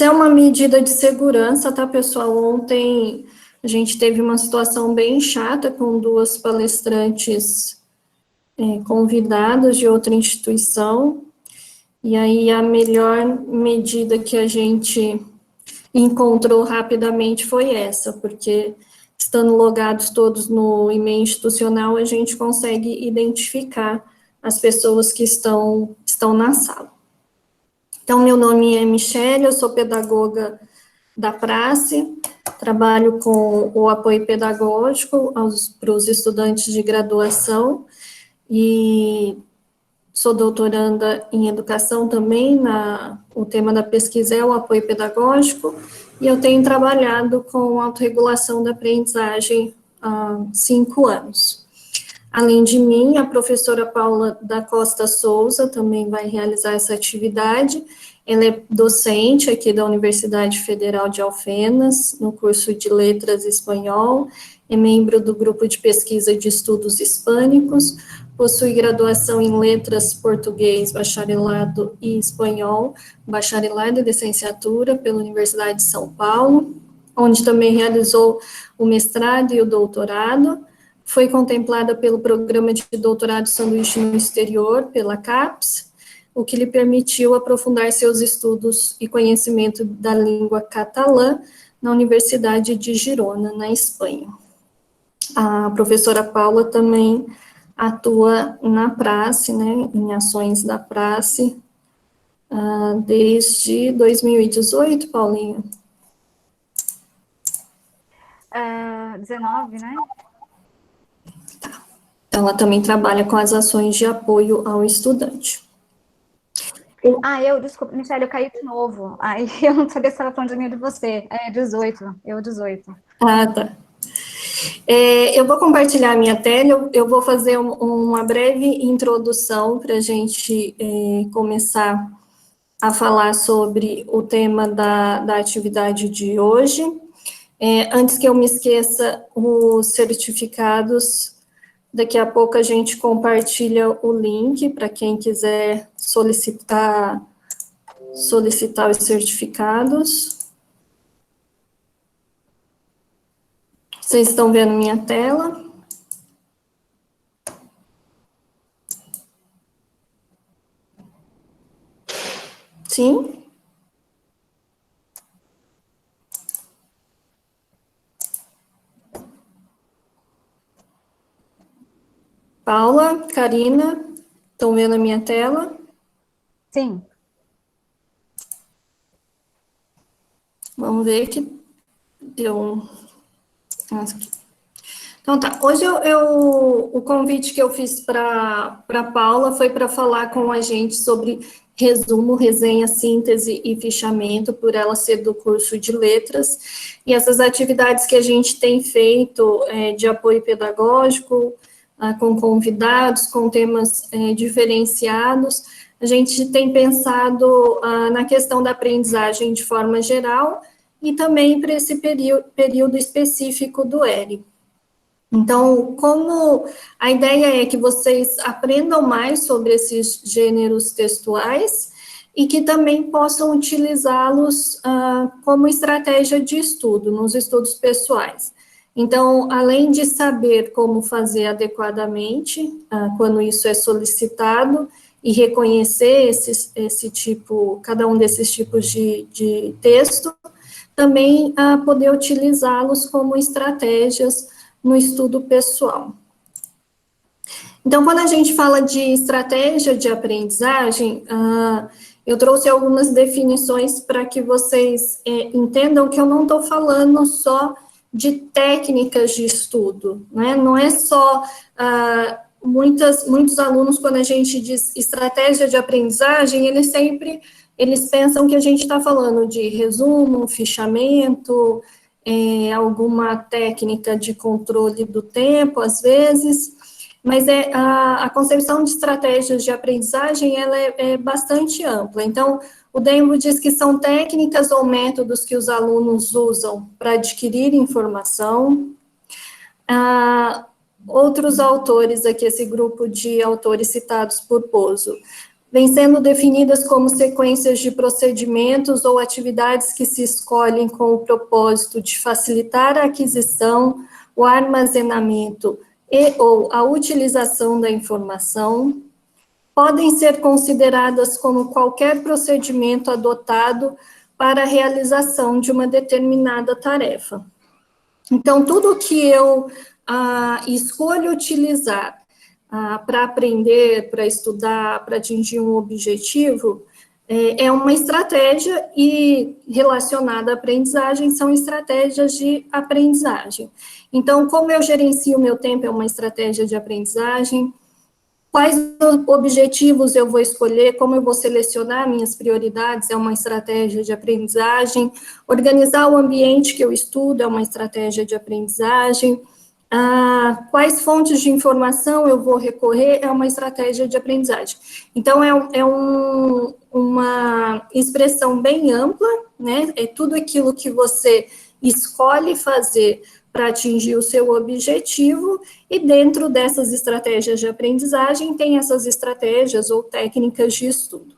É uma medida de segurança, tá, pessoal? Ontem a gente teve uma situação bem chata com duas palestrantes convidadas de outra instituição, e aí a melhor medida que a gente encontrou rapidamente foi essa, porque estando logados todos no e-mail institucional, a gente consegue identificar as pessoas que estão na sala. Então, meu nome é Michele, eu sou pedagoga da Prace, trabalho com o apoio pedagógico para os estudantes de graduação e sou doutoranda em educação também, o tema da pesquisa é o apoio pedagógico, e eu tenho trabalhado com autorregulação da aprendizagem há 5 anos. Além de mim, a professora Paula da Costa Souza também vai realizar essa atividade. Ela é docente aqui da Universidade Federal de Alfenas, no curso de Letras Espanhol, é membro do grupo de pesquisa de estudos hispânicos, possui graduação em Letras Português, Bacharelado e Espanhol, Bacharelado e Licenciatura pela Universidade de São Paulo, onde também realizou o mestrado e o doutorado. Foi contemplada pelo Programa de Doutorado Sanduíche no Exterior, pela CAPES, o que lhe permitiu aprofundar seus estudos e conhecimento da língua catalã na Universidade de Girona, na Espanha. A professora Paula também atua na Prace, né, em ações da Prace, desde 2018, Paulinha? 19, né? Tá. Então, ela também trabalha com as ações de apoio ao estudante. Desculpa, Michele, eu caí de novo. Aí eu não sabia se estava falando de mim ou de você. 18, 18. Ah, tá. Eu vou compartilhar a minha tela, eu vou fazer uma breve introdução para a gente começar a falar sobre o tema da atividade de hoje. Antes que eu me esqueça, os certificados, daqui a pouco a gente compartilha o link para quem quiser solicitar os certificados. Vocês estão vendo minha tela? Sim? Paula, Karina, estão vendo a minha tela? Sim. Vamos ver que deu Então tá, hoje o convite que eu fiz para Paula foi para falar com a gente sobre resumo, resenha, síntese e fichamento, por ela ser do curso de letras, e essas atividades que a gente tem feito de apoio pedagógico, com convidados, com temas diferenciados, a gente tem pensado na questão da aprendizagem de forma geral, e também para esse período específico do ERI. Então, como a ideia é que vocês aprendam mais sobre esses gêneros textuais e que também possam utilizá-los como estratégia de estudo, nos estudos pessoais. Então, além de saber como fazer adequadamente, quando isso é solicitado, e reconhecer cada um desses tipos de texto, também poder utilizá-los como estratégias no estudo pessoal. Então, quando a gente fala de estratégia de aprendizagem, eu trouxe algumas definições para que vocês entendam que eu não estou falando só de técnicas de estudo, né? Não é só muitos alunos, quando a gente diz estratégia de aprendizagem, eles pensam que a gente está falando de resumo, fichamento, alguma técnica de controle do tempo, às vezes, mas a concepção de estratégias de aprendizagem, ela é bastante ampla. Então, o Dembo diz que são técnicas ou métodos que os alunos usam para adquirir informação. Outros autores aqui, esse grupo de autores citados por Pozo, vêm sendo definidas como sequências de procedimentos ou atividades que se escolhem com o propósito de facilitar a aquisição, o armazenamento e ou a utilização da informação. Podem ser consideradas como qualquer procedimento adotado para a realização de uma determinada tarefa. Então, tudo que eu escolho utilizar para aprender, para estudar, para atingir um objetivo, é uma estratégia, e relacionada à aprendizagem são estratégias de aprendizagem. Então, como eu gerencio o meu tempo é uma estratégia de aprendizagem. Quais objetivos eu vou escolher, como eu vou selecionar minhas prioridades, é uma estratégia de aprendizagem. Organizar o ambiente que eu estudo é uma estratégia de aprendizagem. Quais fontes de informação eu vou recorrer é uma estratégia de aprendizagem. Então, uma expressão bem ampla, né? É tudo aquilo que você escolhe fazer para atingir o seu objetivo, e dentro dessas estratégias de aprendizagem, tem essas estratégias ou técnicas de estudo.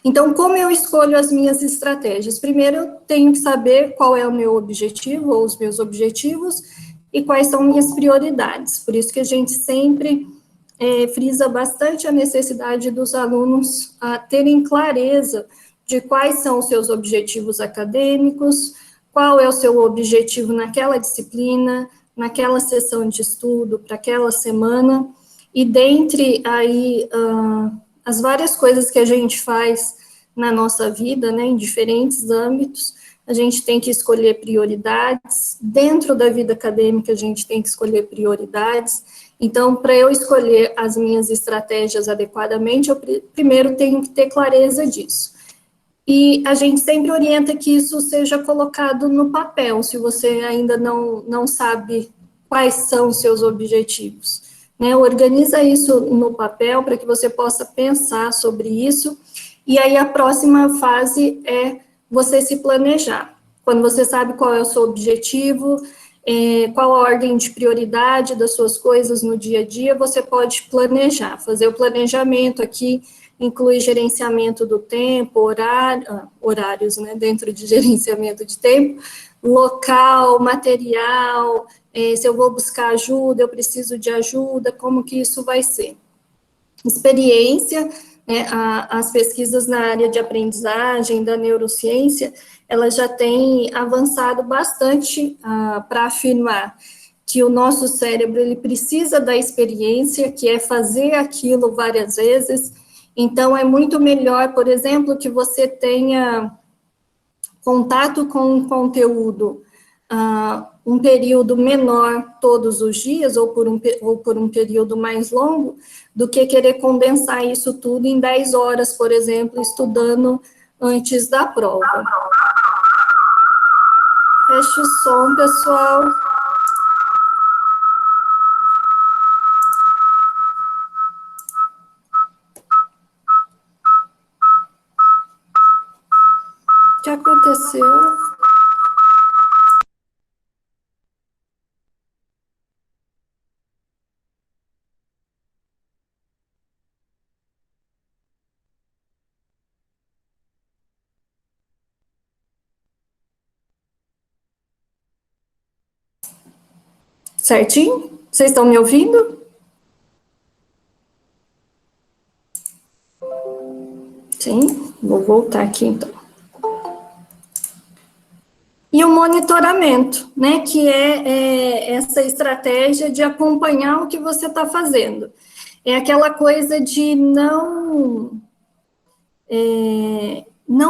Então, como eu escolho as minhas estratégias? Primeiro, eu tenho que saber qual é o meu objetivo, ou os meus objetivos, e quais são minhas prioridades. Por isso que a gente sempre frisa bastante a necessidade dos alunos terem clareza de quais são os seus objetivos acadêmicos, qual é o seu objetivo naquela disciplina, naquela sessão de estudo, para aquela semana, e dentre aí as várias coisas que a gente faz na nossa vida, né, em diferentes âmbitos, a gente tem que escolher prioridades. Dentro da vida acadêmica, a gente tem que escolher prioridades. Então, para eu escolher as minhas estratégias adequadamente, eu primeiro tenho que ter clareza disso. E a gente sempre orienta que isso seja colocado no papel, se você ainda não sabe quais são os seus objetivos, né? Organiza isso no papel para que você possa pensar sobre isso, e aí a próxima fase é você se planejar. Quando você sabe qual é o seu objetivo, qual a ordem de prioridade das suas coisas no dia a dia, você pode planejar, fazer o planejamento aqui. Inclui gerenciamento do tempo, horários, né, dentro de gerenciamento de tempo, local, material, se eu vou buscar ajuda, eu preciso de ajuda, como que isso vai ser. Experiência, né, as pesquisas na área de aprendizagem, da neurociência, elas já têm avançado bastante para afirmar que o nosso cérebro, ele precisa da experiência, que é fazer aquilo várias vezes. Então, é muito melhor, por exemplo, que você tenha contato com um conteúdo um período menor todos os dias, ou por um período mais longo, do que querer condensar isso tudo em 10 horas, por exemplo, estudando antes da prova. Feche o som, pessoal. O que aconteceu? Certinho? Vocês estão me ouvindo? Sim, vou voltar aqui então. E o monitoramento, né, que é essa estratégia de acompanhar o que você está fazendo. É aquela coisa de não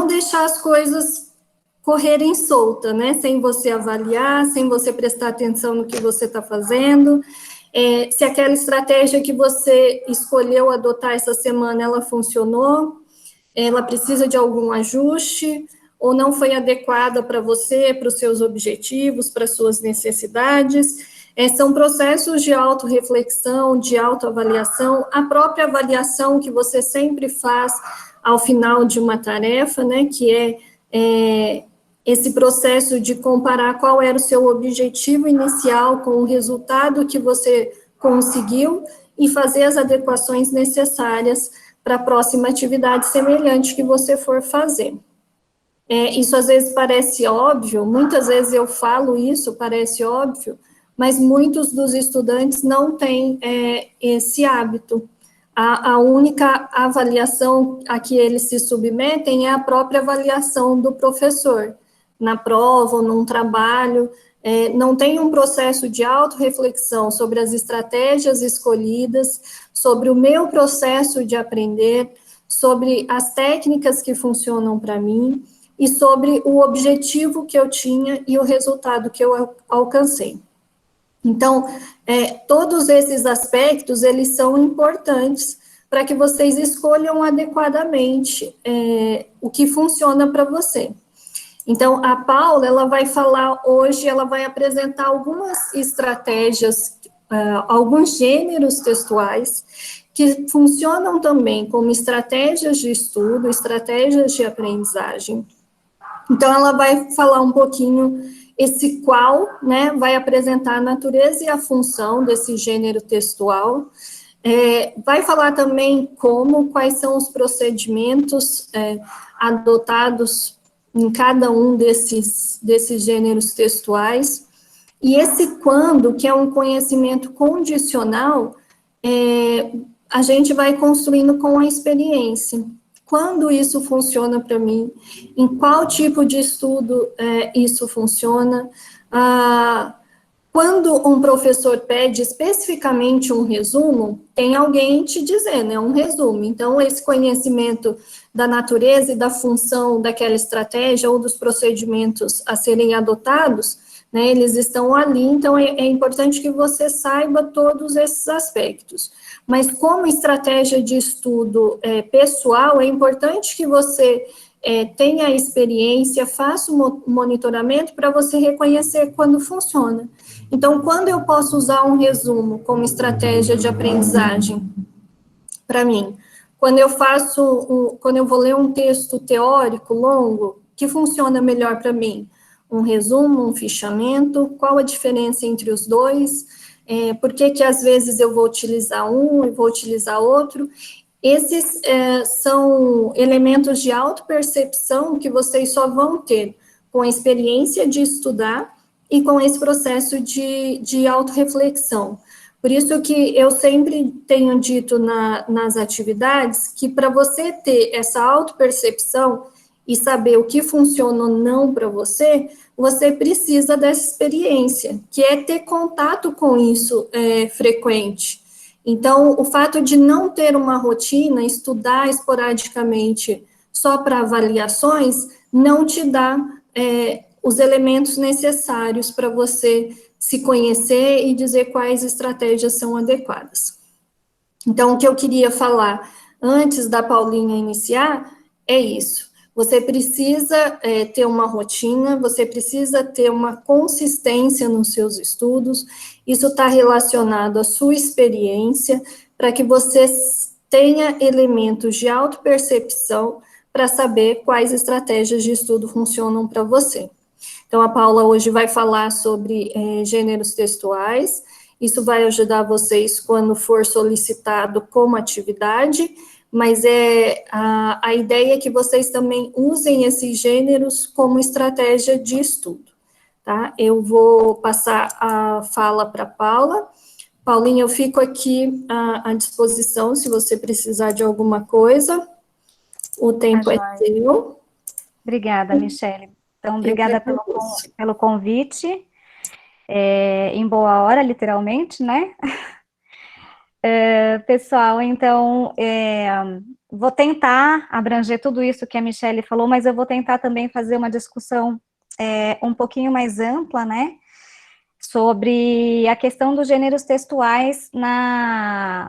deixar as coisas correrem solta, né, sem você avaliar, sem você prestar atenção no que você está fazendo. Se aquela estratégia que você escolheu adotar essa semana, ela funcionou, ela precisa de algum ajuste, ou não foi adequada para você, para os seus objetivos, para as suas necessidades. São processos de autorreflexão, de autoavaliação, a própria avaliação que você sempre faz ao final de uma tarefa, né, que é esse processo de comparar qual era o seu objetivo inicial com o resultado que você conseguiu e fazer as adequações necessárias para a próxima atividade semelhante que você for fazer. Isso às vezes parece óbvio, muitas vezes eu falo isso, parece óbvio, mas muitos dos estudantes não têm esse hábito. A única avaliação a que eles se submetem é a própria avaliação do professor, na prova ou num trabalho, não tem um processo de autorreflexão sobre as estratégias escolhidas, sobre o meu processo de aprender, sobre as técnicas que funcionam para mim, e sobre o objetivo que eu tinha e o resultado que eu alcancei. Então, todos esses aspectos, eles são importantes para que vocês escolham adequadamente o que funciona para você. Então, a Paula, ela vai falar hoje, ela vai apresentar algumas estratégias, alguns gêneros textuais, que funcionam também como estratégias de estudo, estratégias de aprendizagem. Então, ela vai falar um pouquinho esse qual, né, vai apresentar a natureza e a função desse gênero textual, vai falar também quais são os procedimentos adotados em cada um desses gêneros textuais, e esse quando, que é um conhecimento condicional, a gente vai construindo com a experiência. Quando isso funciona para mim, em qual tipo de estudo isso funciona, quando um professor pede especificamente um resumo, tem alguém te dizendo, é um resumo. Então, esse conhecimento da natureza e da função daquela estratégia ou dos procedimentos a serem adotados, né, eles estão ali, então é importante que você saiba todos esses aspectos. Mas como estratégia de estudo pessoal, é importante que você tenha a experiência, faça o monitoramento para você reconhecer quando funciona. Então, quando eu posso usar um resumo como estratégia de aprendizagem para mim? Quando eu vou ler um texto teórico longo, que funciona melhor para mim? Um resumo, um fichamento, qual a diferença entre os dois? Por que às vezes eu vou utilizar um e vou utilizar outro? Esses são elementos de autopercepção que vocês só vão ter com a experiência de estudar e com esse processo de autorreflexão. Por isso que eu sempre tenho dito nas atividades que para você ter essa autopercepção e saber o que funciona ou não para você, você precisa dessa experiência, que é ter contato com isso frequente. Então, o fato de não ter uma rotina, estudar esporadicamente só para avaliações, não te dá os elementos necessários para você se conhecer e dizer quais estratégias são adequadas. Então, o que eu queria falar antes da Paulinha iniciar é isso. Você precisa ter uma rotina, você precisa ter uma consistência nos seus estudos, isso está relacionado à sua experiência, para que você tenha elementos de autopercepção para saber quais estratégias de estudo funcionam para você. Então, a Paula hoje vai falar sobre gêneros textuais, isso vai ajudar vocês quando for solicitado como atividade, mas a ideia é que vocês também usem esses gêneros como estratégia de estudo, tá? Eu vou passar a fala para a Paula. Paulinha, eu fico aqui à disposição se você precisar de alguma coisa. O tempo é seu. Obrigada, Michele. Então, obrigada pelo convite, em boa hora, literalmente, né? Pessoal, então, vou tentar abranger tudo isso que a Michele falou, mas eu vou tentar também fazer uma discussão um pouquinho mais ampla, né? Sobre a questão dos gêneros textuais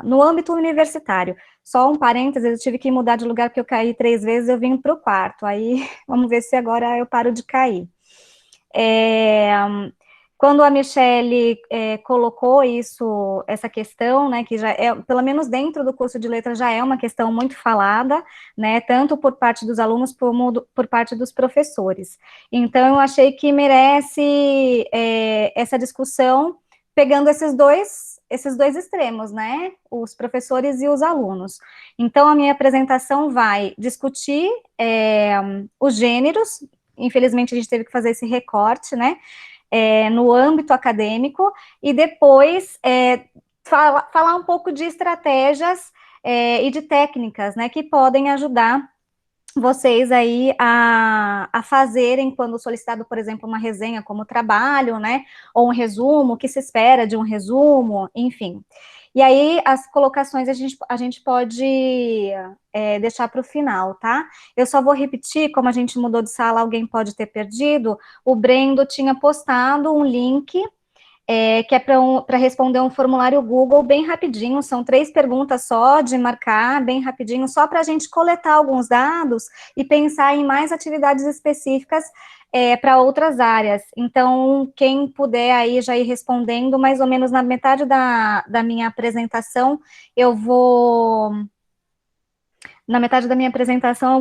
no âmbito universitário. Só um parênteses, eu tive que mudar de lugar porque eu caí 3 vezes, eu vim para o quarto, aí vamos ver se agora eu paro de cair. Quando a Michele colocou essa questão, né, que já pelo menos dentro do curso de letras, já é uma questão muito falada, né, tanto por parte dos alunos como por parte dos professores. Então, eu achei que merece essa discussão, pegando esses dois esses dois extremos, né? Os professores e os alunos. Então, a minha apresentação vai discutir os gêneros, infelizmente a gente teve que fazer esse recorte, né? No âmbito acadêmico, e depois falar um pouco de estratégias e de técnicas, né, que podem ajudar vocês aí a fazerem, quando solicitado, por exemplo, uma resenha como trabalho, né, ou um resumo, o que se espera de um resumo, enfim. E aí, as colocações a gente pode deixar para o final, tá? Eu só vou repetir, como a gente mudou de sala, alguém pode ter perdido, o Brendo tinha postado um link que é para responder um formulário Google bem rapidinho, são 3 perguntas só, de marcar bem rapidinho, só para a gente coletar alguns dados e pensar em mais atividades específicas para outras áreas. Então, quem puder aí já ir respondendo, mais ou menos na metade da minha apresentação, na metade da minha apresentação,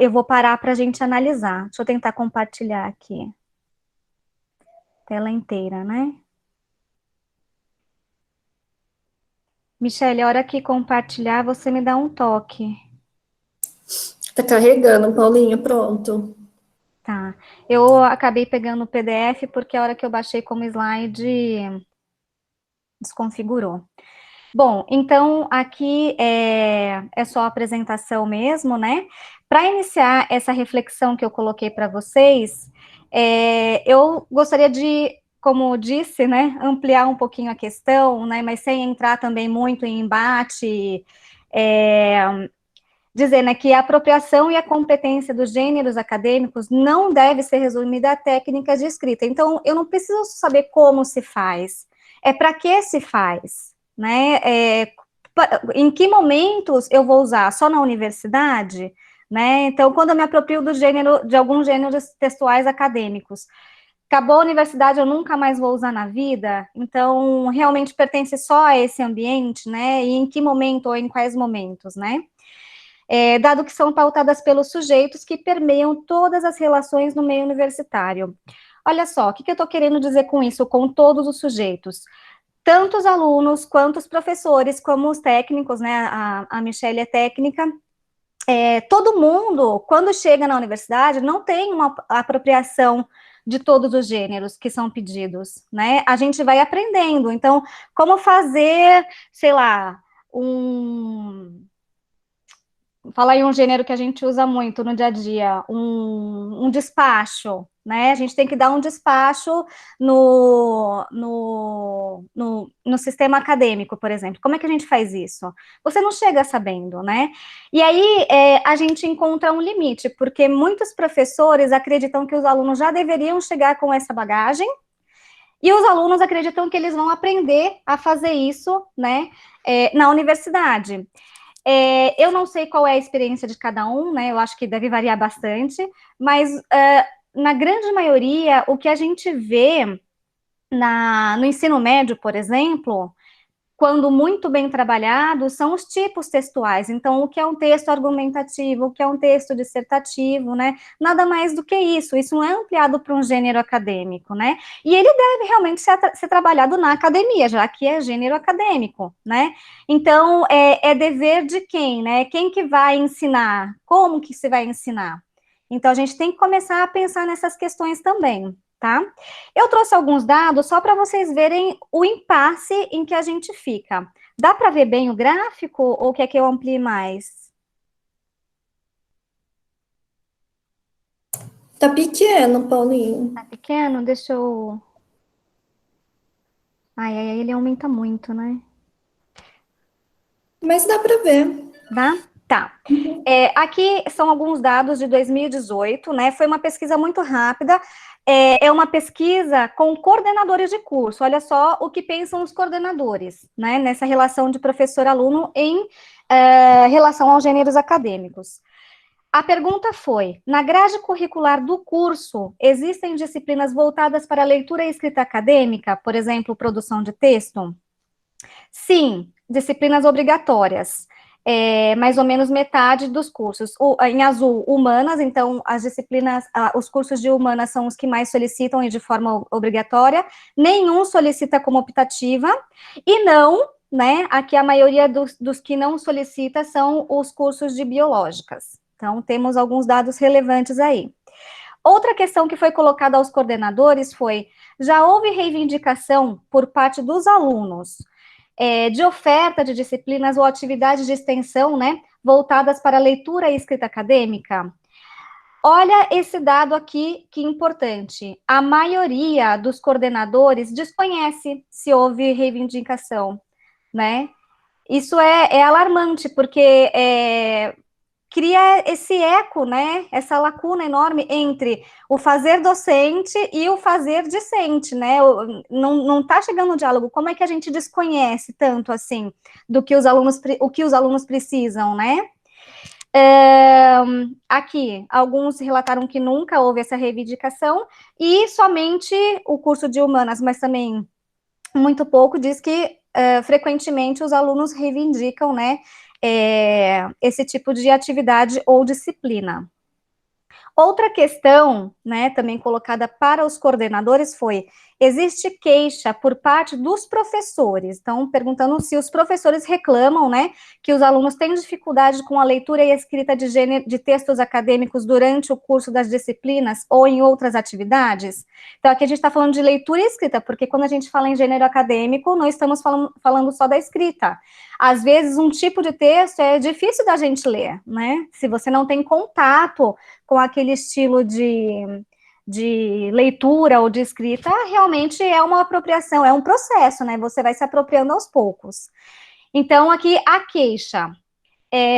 eu vou parar para a gente analisar. Deixa eu tentar compartilhar aqui. Tela inteira, né? Michele, a hora que compartilhar, você me dá um toque. Tá carregando, Paulinha, pronto. Tá. Eu acabei pegando o PDF porque a hora que eu baixei como slide desconfigurou. Bom, então aqui é só a apresentação mesmo, né? Para iniciar essa reflexão que eu coloquei para vocês, eu gostaria de, como disse, né, ampliar um pouquinho a questão, né, mas sem entrar também muito em embate, dizer, né, que a apropriação e a competência dos gêneros acadêmicos não deve ser resumida a técnicas de escrita. Então, eu não preciso saber como se faz, para que se faz, né? Em que momentos eu vou usar? Só na universidade? Né? Então, quando eu me aproprio de alguns gêneros textuais acadêmicos, acabou a universidade, eu nunca mais vou usar na vida? Então, realmente pertence só a esse ambiente, né? E em que momento ou em quais momentos, né? Dado que são pautadas pelos sujeitos que permeiam todas as relações no meio universitário. Olha só, o que eu estou querendo dizer com isso, com todos os sujeitos? Tanto os alunos, quanto os professores, como os técnicos, né, a Michelle é técnica, todo mundo, quando chega na universidade, não tem uma apropriação de todos os gêneros que são pedidos, né? A gente vai aprendendo, então, como fazer, sei lá, falar em um gênero que a gente usa muito no dia a dia, um despacho, né? A gente tem que dar um despacho no sistema acadêmico, por exemplo. Como é que a gente faz isso? Você não chega sabendo, né? E aí a gente encontra um limite, porque muitos professores acreditam que os alunos já deveriam chegar com essa bagagem, e os alunos acreditam que eles vão aprender a fazer isso, né, na universidade. Eu não sei qual é a experiência de cada um, né? Eu acho que deve variar bastante, mas na grande maioria, o que a gente vê no ensino médio, por exemplo, quando muito bem trabalhado, são os tipos textuais. Então, o que é um texto argumentativo, o que é um texto dissertativo, né? Nada mais do que isso. Isso não é ampliado para um gênero acadêmico, né? E ele deve realmente ser trabalhado na academia, já que é gênero acadêmico, né? Então, é dever de quem, né? Quem que vai ensinar? Como que se vai ensinar? Então, a gente tem que começar a pensar nessas questões também, tá? Eu trouxe alguns dados só para vocês verem o impasse em que a gente fica. Dá para ver bem o gráfico ou quer que eu amplie mais? Tá pequeno, Paulinho. Tá pequeno? Deixa eu... Ai, ele aumenta muito, né? Mas dá para ver. Dá? Tá. Aqui são alguns dados de 2018, né? Foi uma pesquisa muito rápida. É uma pesquisa com coordenadores de curso. Olha só o que pensam os coordenadores, né? Nessa relação de professor-aluno em relação aos gêneros acadêmicos. A pergunta foi: na grade curricular do curso, existem disciplinas voltadas para leitura e escrita acadêmica, por exemplo, produção de texto? Sim, disciplinas obrigatórias. mais ou menos metade dos cursos. Em azul, humanas, então as disciplinas, os cursos de humanas são os que mais solicitam e de forma obrigatória, nenhum solicita como optativa, e não, né, aqui a maioria dos que não solicita são os cursos de biológicas. Então, temos alguns dados relevantes aí. Outra questão que foi colocada aos coordenadores foi, já houve reivindicação por parte dos alunos de oferta de disciplinas ou atividades de extensão, né, voltadas para leitura e escrita acadêmica? Olha esse dado aqui, que importante. A maioria dos coordenadores desconhece se houve reivindicação, né? Isso é alarmante, porque cria esse eco, né, essa lacuna enorme entre o fazer docente e o fazer discente, né, não está chegando no diálogo. Como é que a gente desconhece tanto, assim, o que os alunos precisam, né? Aqui, alguns relataram que nunca houve essa reivindicação, e somente o curso de humanas, mas também muito pouco, diz que frequentemente os alunos reivindicam, né, esse tipo de atividade ou disciplina. Outra questão, né, também colocada para os coordenadores foi, existe queixa por parte dos professores, então, perguntando se os professores reclamam, né, que os alunos têm dificuldade com a leitura e a escrita de textos acadêmicos durante o curso das disciplinas ou em outras atividades. Então, aqui a gente está falando de leitura e escrita, porque quando a gente fala em gênero acadêmico, não estamos falando só da escrita. Às vezes, um tipo de texto é difícil da gente ler, né, se você não tem contato com aquele estilo de leitura ou de escrita, realmente é uma apropriação, é um processo, né? Você vai se apropriando aos poucos. Então, aqui, a queixa.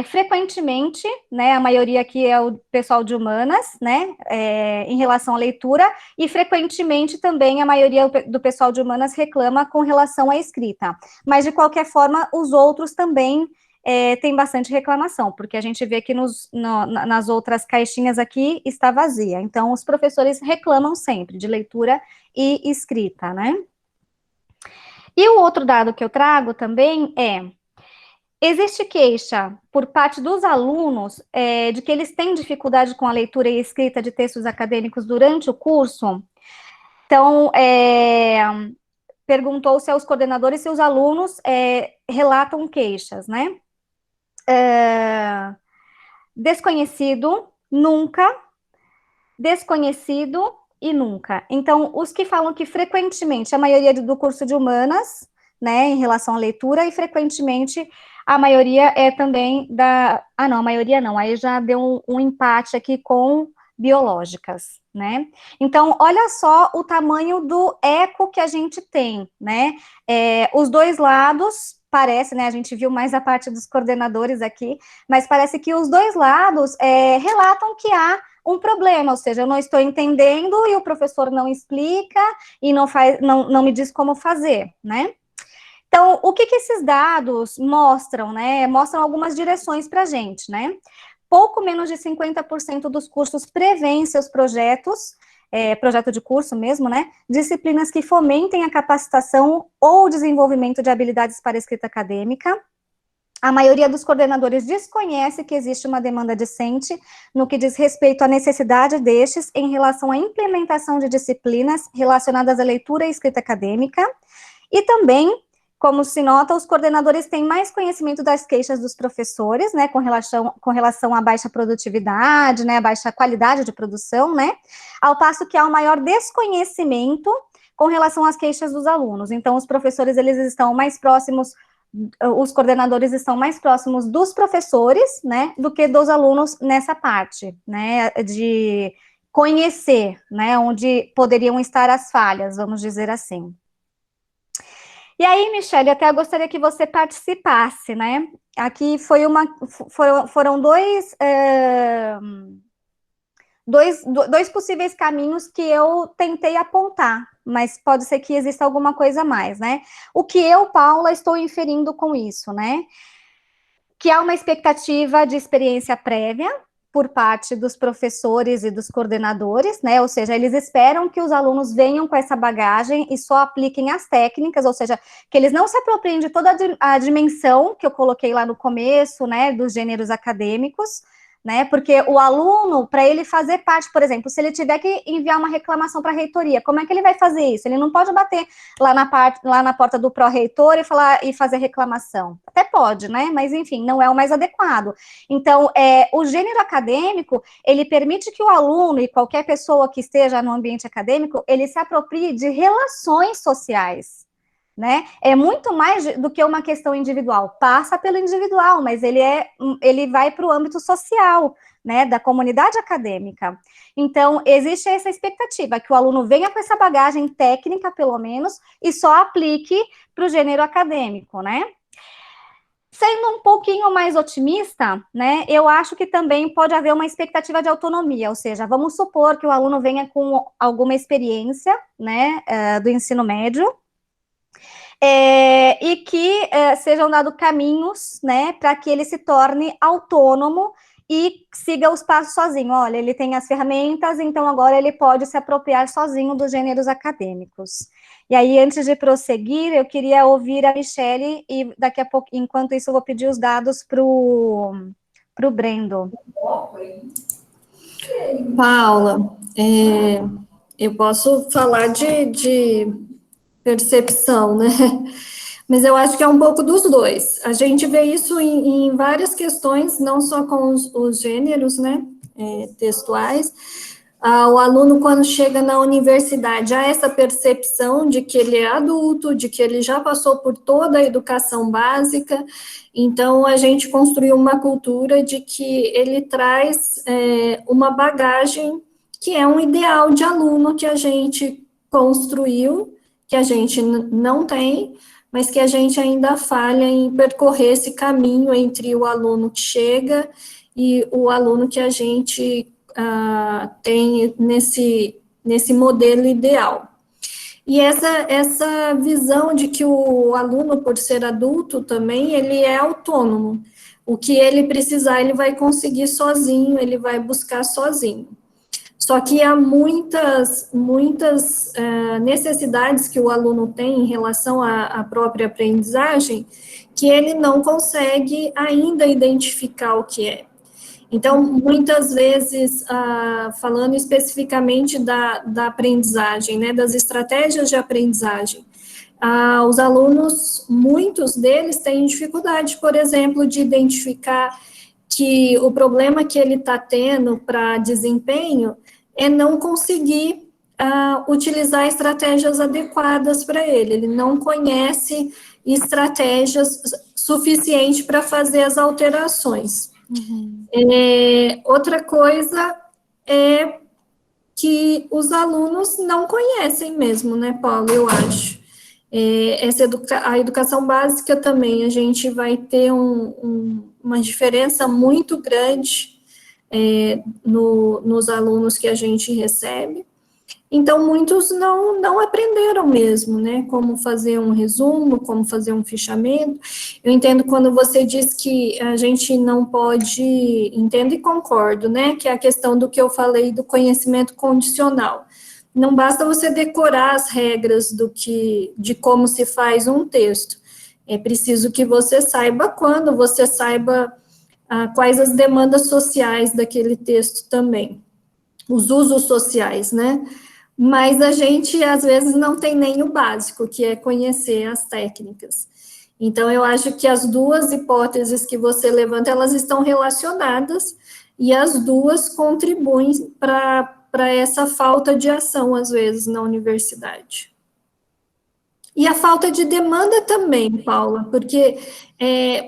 Frequentemente, né, a maioria aqui é o pessoal de humanas, né, em relação à leitura, e frequentemente também a maioria do pessoal de humanas reclama com relação à escrita. Mas, de qualquer forma, os outros também tem bastante reclamação, porque a gente vê que nas outras caixinhas aqui está vazia. Então, os professores reclamam sempre de leitura e escrita, né? E o outro dado que eu trago também existe queixa por parte dos alunos de que eles têm dificuldade com a leitura e escrita de textos acadêmicos durante o curso. Então, perguntou-se aos coordenadores se os alunos relatam queixas, né? Desconhecido, nunca, desconhecido e nunca. Então, os que falam que frequentemente, a maioria do curso de humanas, né, em relação à leitura, e frequentemente a maioria é também não, a maioria não, aí já deu um empate aqui com biológicas, né? Então, olha só o tamanho do eco que a gente tem, né? Os dois lados, parece, né, a gente viu mais a parte dos coordenadores aqui, mas parece que os dois lados relatam que há um problema, ou seja, eu não estou entendendo e o professor não explica e não me diz como fazer, né? Então, o que esses dados mostram, né? Mostram algumas direções para a gente, né? Pouco menos de 50% dos cursos prevêem seus projetos, projeto de curso mesmo, né? Disciplinas que fomentem a capacitação ou desenvolvimento de habilidades para a escrita acadêmica. A maioria dos coordenadores desconhece que existe uma demanda discente no que diz respeito à necessidade destes em relação à implementação de disciplinas relacionadas à leitura e escrita acadêmica, e também, como se nota, os coordenadores têm mais conhecimento das queixas dos professores, né, com relação à baixa produtividade, né, à baixa qualidade de produção, né, ao passo que há um maior desconhecimento com relação às queixas dos alunos. Então, os professores, eles estão mais próximos, os coordenadores estão mais próximos dos professores, né, do que dos alunos nessa parte, né, de conhecer, né, onde poderiam estar as falhas, vamos dizer assim. E aí, Michele, até eu gostaria que você participasse, né? Aqui foram dois possíveis caminhos que eu tentei apontar, mas pode ser que exista alguma coisa a mais, né? O que eu, Paula, estou inferindo com isso, né? Que há uma expectativa de experiência prévia, por parte dos professores e dos coordenadores, né? Ou seja, eles esperam que os alunos venham com essa bagagem e só apliquem as técnicas, ou seja, que eles não se apropriem de toda a dimensão que eu coloquei lá no começo, né, dos gêneros acadêmicos, né? Porque o aluno, para ele fazer parte, por exemplo, se ele tiver que enviar uma reclamação para a reitoria, como é que ele vai fazer isso? Ele não pode bater lá na porta do pró-reitor e fazer reclamação. Até pode, né? Mas enfim, não é o mais adequado. Então, o gênero acadêmico, ele permite que o aluno e qualquer pessoa que esteja no ambiente acadêmico, ele se aproprie de relações sociais. Né? É muito mais do que uma questão individual, passa pelo individual, mas ele vai para o âmbito social, né, da comunidade acadêmica. Então, existe essa expectativa, que o aluno venha com essa bagagem técnica, pelo menos, e só aplique para o gênero acadêmico, né? Sendo um pouquinho mais otimista, né, eu acho que também pode haver uma expectativa de autonomia, ou seja, vamos supor que o aluno venha com alguma experiência, né, do ensino médio, e que sejam dados caminhos, né, para que ele se torne autônomo e siga os passos sozinho. Olha, ele tem as ferramentas, então agora ele pode se apropriar sozinho dos gêneros acadêmicos. E aí, antes de prosseguir, eu queria ouvir a Michele, e daqui a pouco, enquanto isso, eu vou pedir os dados para o Brendo. Paula, eu posso falar de percepção, né? Mas eu acho que é um pouco dos dois. A gente vê isso em várias questões, não só com os gêneros, né, textuais. O aluno, quando chega na universidade, há essa percepção de que ele é adulto, de que ele já passou por toda a educação básica, então a gente construiu uma cultura de que ele traz uma bagagem que é um ideal de aluno que a gente construiu, que a gente não tem, mas que a gente ainda falha em percorrer esse caminho entre o aluno que chega e o aluno que a gente tem nesse modelo ideal. E essa visão de que o aluno, por ser adulto também, ele é autônomo. O que ele precisar, ele vai conseguir sozinho, ele vai buscar sozinho. Só que há muitas necessidades que o aluno tem em relação à própria aprendizagem que ele não consegue ainda identificar o que é. Então, muitas vezes, falando especificamente da aprendizagem, né, das estratégias de aprendizagem, os alunos, muitos deles têm dificuldade, por exemplo, de identificar que o problema que ele está tendo para desempenho é não conseguir utilizar estratégias adequadas para ele. Ele não conhece estratégias suficientes para fazer as alterações. Uhum. Outra coisa é que os alunos não conhecem mesmo, né, Paulo, eu acho. A educação básica também, a gente vai ter uma diferença muito grande nos alunos que a gente recebe. Então, muitos não aprenderam mesmo, né, como fazer um resumo, como fazer um fichamento. Eu entendo quando você diz que a gente não pode, entendo e concordo, né, que é a questão do que eu falei do conhecimento condicional. Não basta você decorar as regras de como se faz um texto. É preciso que você saiba quando, você saiba quais as demandas sociais daquele texto também, os usos sociais, né? Mas a gente, às vezes, não tem nem o básico, que é conhecer as técnicas. Então, eu acho que as duas hipóteses que você levanta, elas estão relacionadas, e as duas contribuem para essa falta de ação, às vezes, na universidade. E a falta de demanda também, Paula, porque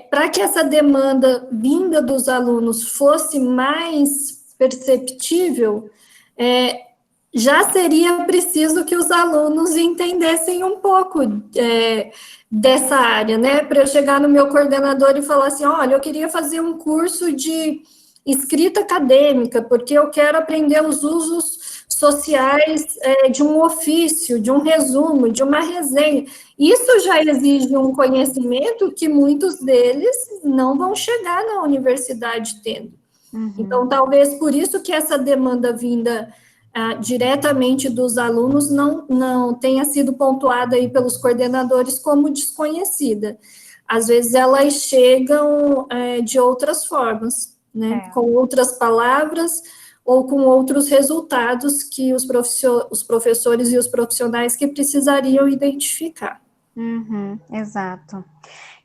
para que essa demanda vinda dos alunos fosse mais perceptível, já seria preciso que os alunos entendessem um pouco dessa área, né? Para eu chegar no meu coordenador e falar assim, olha, eu queria fazer um curso de escrita acadêmica, porque eu quero aprender os usos sociais de um ofício, de um resumo, de uma resenha. Isso já exige um conhecimento que muitos deles não vão chegar na universidade tendo. Então, talvez por isso que essa demanda vinda diretamente dos alunos não tenha sido pontuada aí pelos coordenadores como desconhecida. Às vezes elas chegam de outras formas, né? Com outras palavras ou com outros resultados que os professores e os profissionais que precisariam identificar. Exato.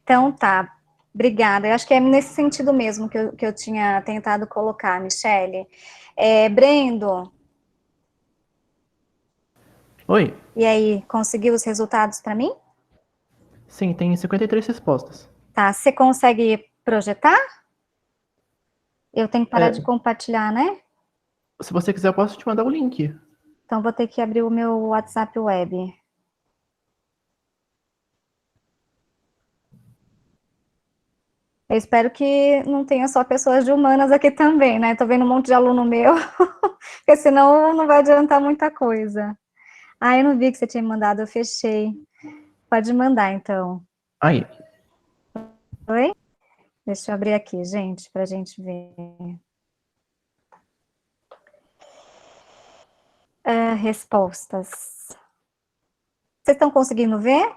Então, tá. Obrigada. Eu acho que é nesse sentido mesmo que eu tinha tentado colocar, Michele. Brendo, Oi. e aí, conseguiu os resultados para mim? Sim, tem 53 respostas. Tá, você consegue projetar? Eu tenho que parar de É, compartilhar, né? se você quiser, eu posso te mandar o link. Então, vou ter que abrir o meu WhatsApp web. Eu espero que não tenha só pessoas de humanas aqui também, né? Tô vendo um monte de aluno meu, porque senão não vai adiantar muita coisa. Ah, eu não vi que você tinha me mandado, eu fechei. Pode mandar, então. Aí. Oi? Deixa eu abrir aqui, gente, para a gente ver. Respostas. Vocês estão conseguindo ver?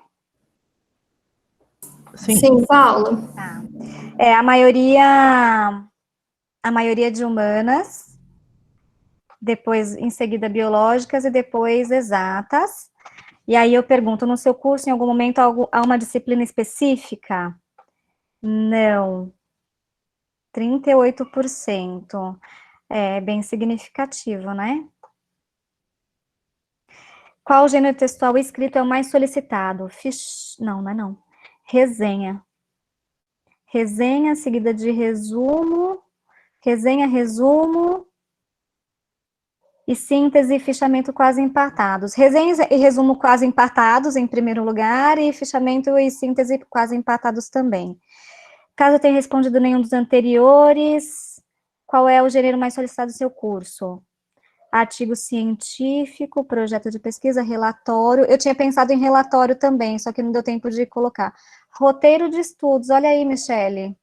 Sim, Paula. Tá. A maioria de humanas, depois, em seguida, biológicas e depois exatas. E aí eu pergunto, no seu curso, em algum momento, há uma disciplina específica? Não. 38%. É bem significativo, né? Qual gênero textual escrito é o mais solicitado? Não, não é não. Resenha. Resenha seguida de resumo. Resenha, resumo. E síntese e fichamento quase empatados. Resenha e resumo quase empatados em primeiro lugar, e fichamento e síntese quase empatados também. Caso eu tenha respondido nenhum dos anteriores, qual é o gênero mais solicitado do seu curso? Artigo científico, projeto de pesquisa, relatório. Eu tinha pensado em relatório também, só que não deu tempo de colocar. Roteiro de estudos, olha aí, Michele.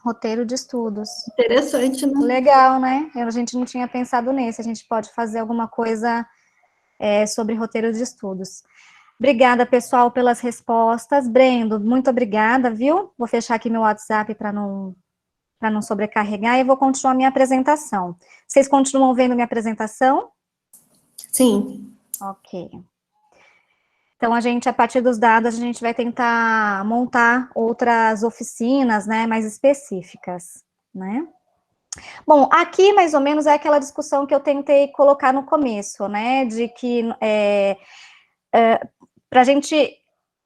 Roteiro de estudos. Interessante, né? Legal, né? A gente não tinha pensado nesse, a gente pode fazer alguma coisa sobre roteiro de estudos. Obrigada, pessoal, pelas respostas. Brendo, muito obrigada, viu? Vou fechar aqui meu WhatsApp para não sobrecarregar, e vou continuar minha apresentação. Vocês continuam vendo minha apresentação? Sim. Ok. Então, a partir dos dados, a gente vai tentar montar outras oficinas, né, mais específicas, né? Bom, aqui, mais ou menos, é aquela discussão que eu tentei colocar no começo, né, de que para a gente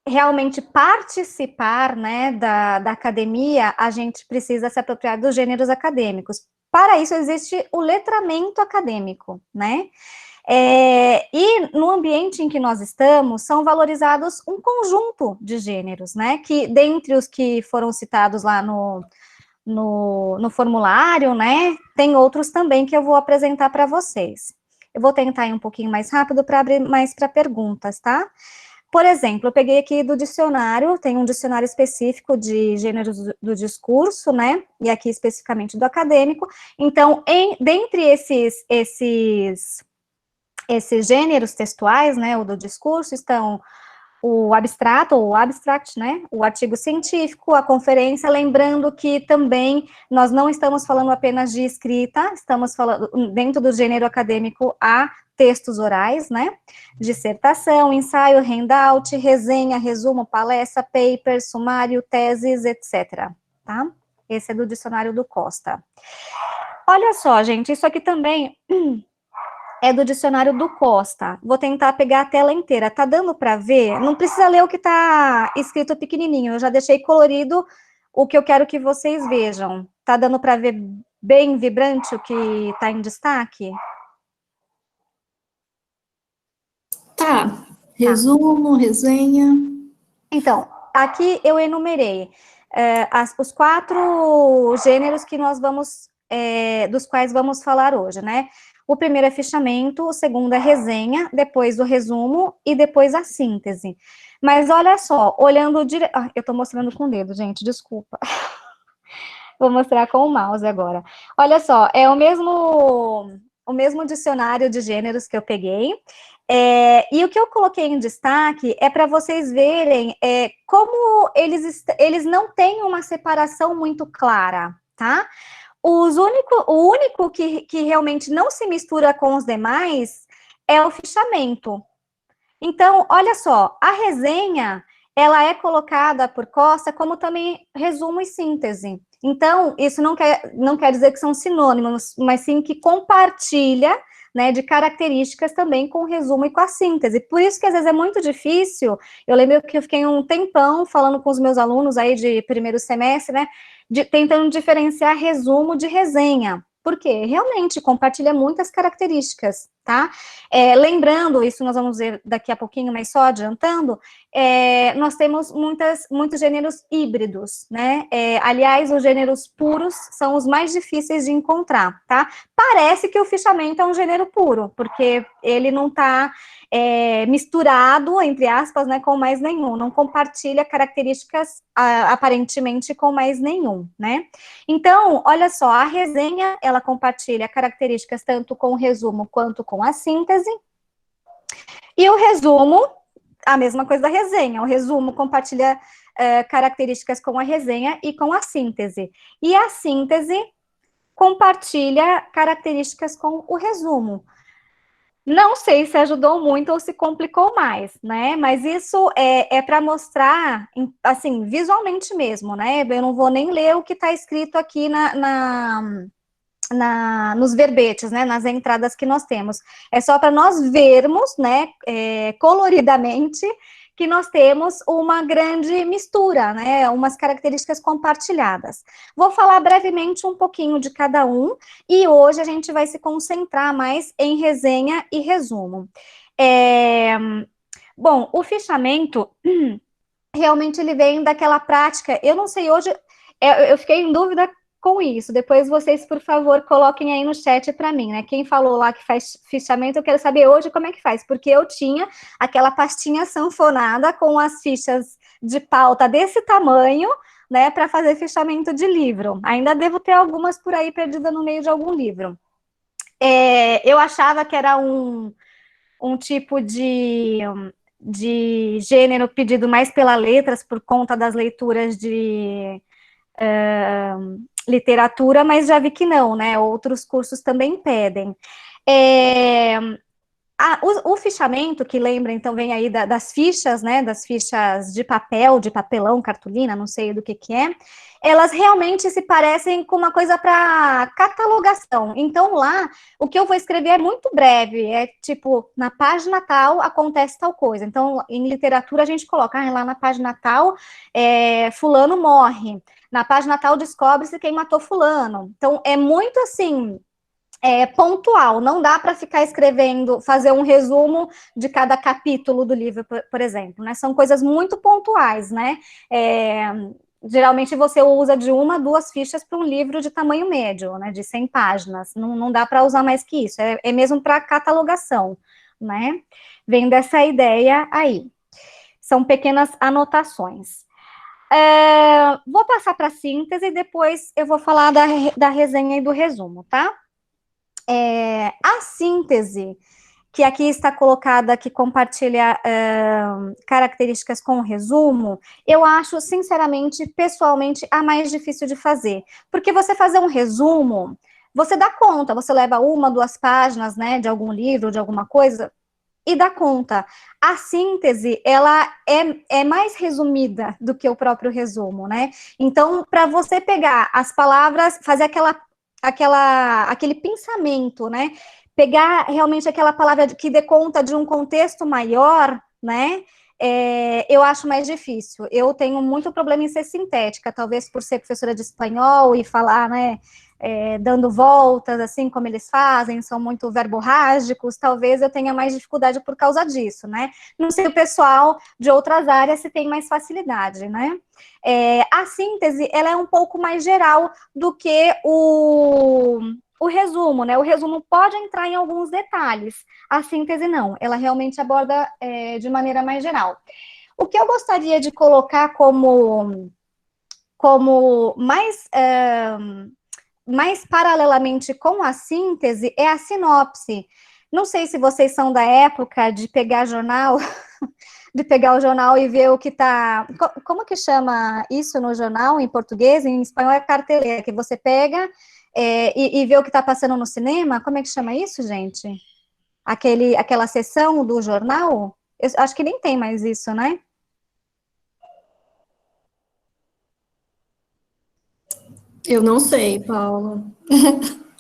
realmente participar, né, da academia, a gente precisa se apropriar dos gêneros acadêmicos. Para isso, existe o letramento acadêmico, né? E no ambiente em que nós estamos, são valorizados um conjunto de gêneros, né? Que, dentre os que foram citados lá no formulário, né? Tem outros também que eu vou apresentar para vocês. Eu vou tentar ir um pouquinho mais rápido para abrir mais para perguntas, tá? Por exemplo, eu peguei aqui do dicionário, tem um dicionário específico de gêneros do discurso, né? E aqui especificamente do acadêmico. Então, dentre esses gêneros textuais, né, o do discurso, estão o abstrato, ou abstract, né, o artigo científico, a conferência, lembrando que também nós não estamos falando apenas de escrita, estamos falando, dentro do gênero acadêmico, há textos orais, né, dissertação, ensaio, handout, resenha, resumo, palestra, paper, sumário, teses, etc., tá? Esse é do dicionário do Costa. Olha só, gente, isso aqui também é do dicionário do Costa. Vou tentar pegar a tela inteira. Tá dando para ver? Não precisa ler o que tá escrito pequenininho. Eu já deixei colorido o que eu quero que vocês vejam. Tá dando para ver bem vibrante o que tá em destaque? Tá. Resumo, resenha. Então, aqui eu enumerei os 4 gêneros que nós vamos, dos quais vamos falar hoje, né? O primeiro é fichamento, o segundo é resenha, depois o resumo e depois a síntese. Mas olha só, olhando direto... eu tô mostrando com o dedo, gente, desculpa. Vou mostrar com o mouse agora. Olha só, é o mesmo dicionário de gêneros que eu peguei. E o que eu coloquei em destaque é para vocês verem como eles não têm uma separação muito clara, tá? O único que realmente não se mistura com os demais é o fichamento. Então, olha só, a resenha, ela é colocada por Costa como também resumo e síntese. Então, isso não quer dizer que são sinônimos, mas sim que compartilha, né, de características também com o resumo e com a síntese. Por isso que às vezes é muito difícil. Eu lembro que eu fiquei um tempão falando com os meus alunos aí de primeiro semestre, né, tentando diferenciar resumo de resenha. Por quê? Realmente compartilha muitas características, tá? Lembrando, isso nós vamos ver daqui a pouquinho, mas só adiantando, nós temos muitos gêneros híbridos, né? Aliás, os gêneros puros são os mais difíceis de encontrar, tá? Parece que o fichamento é um gênero puro, porque ele não está misturado, entre aspas, né, com mais nenhum, não compartilha características aparentemente com mais nenhum, né? Então, olha só, a resenha, ela compartilha características tanto com o resumo quanto com a síntese, e o resumo, a mesma coisa da resenha, o resumo compartilha características com a resenha e com a síntese, e a síntese compartilha características com o resumo. Não sei se ajudou muito ou se complicou mais, né? Mas isso é para mostrar, assim, visualmente mesmo, né? Eu não vou nem ler o que está escrito aqui nos verbetes, né? Nas entradas que nós temos. É só para nós vermos, né? Coloridamente, que nós temos uma grande mistura, né? Umas características compartilhadas. Vou falar brevemente um pouquinho de cada um, e hoje a gente vai se concentrar mais em resenha e resumo. Bom, o fichamento, realmente ele vem daquela prática, eu não sei hoje, eu fiquei em dúvida com isso, depois vocês, por favor, coloquem aí no chat para mim, né, quem falou lá que faz fichamento, eu quero saber hoje como é que faz, porque eu tinha aquela pastinha sanfonada com as fichas de pauta desse tamanho, né, para fazer fichamento de livro, ainda devo ter algumas por aí perdidas no meio de algum livro. Eu achava que era um tipo de gênero pedido mais pelas letras, por conta das leituras de literatura, mas já vi que não, né? Outros cursos também pedem. O fichamento, que lembra, então, vem aí das fichas, né? Das fichas de papel, de papelão, cartolina, não sei do que é. Elas realmente se parecem com uma coisa para catalogação. Então, lá, o que eu vou escrever é muito breve. É tipo, na página tal acontece tal coisa. Então, em literatura, a gente coloca, lá na página tal, fulano morre. Na página tal, descobre-se quem matou fulano. Então, é muito assim, pontual. Não dá para ficar escrevendo, fazer um resumo de cada capítulo do livro, por exemplo, né? São coisas muito pontuais, né? Geralmente você usa de 1 a 2 fichas para um livro de tamanho médio, né, de 100 páginas, não dá para usar mais que isso, é mesmo para catalogação, né, vem dessa ideia aí, são pequenas anotações. Vou passar para a síntese, e depois eu vou falar da resenha e do resumo, tá? A síntese, que aqui está colocada, que compartilha características com o resumo, eu acho, sinceramente, pessoalmente, a mais difícil de fazer. Porque você fazer um resumo, você dá conta, você leva 1, 2 páginas, né, de algum livro, de alguma coisa, e dá conta. A síntese, ela é mais resumida do que o próprio resumo, né? Então, para você pegar as palavras, fazer aquele pensamento, né? Pegar realmente aquela palavra que dê conta de um contexto maior, né? Eu acho mais difícil. Eu tenho muito problema em ser sintética, talvez por ser professora de espanhol e falar, né? Dando voltas, assim como eles fazem, são muito verborrágicos, talvez eu tenha mais dificuldade por causa disso, né? Não sei o pessoal de outras áreas se tem mais facilidade, né? A síntese, ela é um pouco mais geral do que o resumo, né? O resumo pode entrar em alguns detalhes, a síntese não, ela realmente aborda de maneira mais geral. O que eu gostaria de colocar como como mais paralelamente com a síntese é a sinopse. Não sei se vocês são da época de pegar jornal, de pegar o jornal e ver o que está... Como que chama isso no jornal, em português? Em espanhol é carteleira, que você pega e vê o que está passando no cinema. Como é que chama isso, gente? Aquela sessão do jornal? Eu acho que nem tem mais isso, né? Eu não sei, Paula.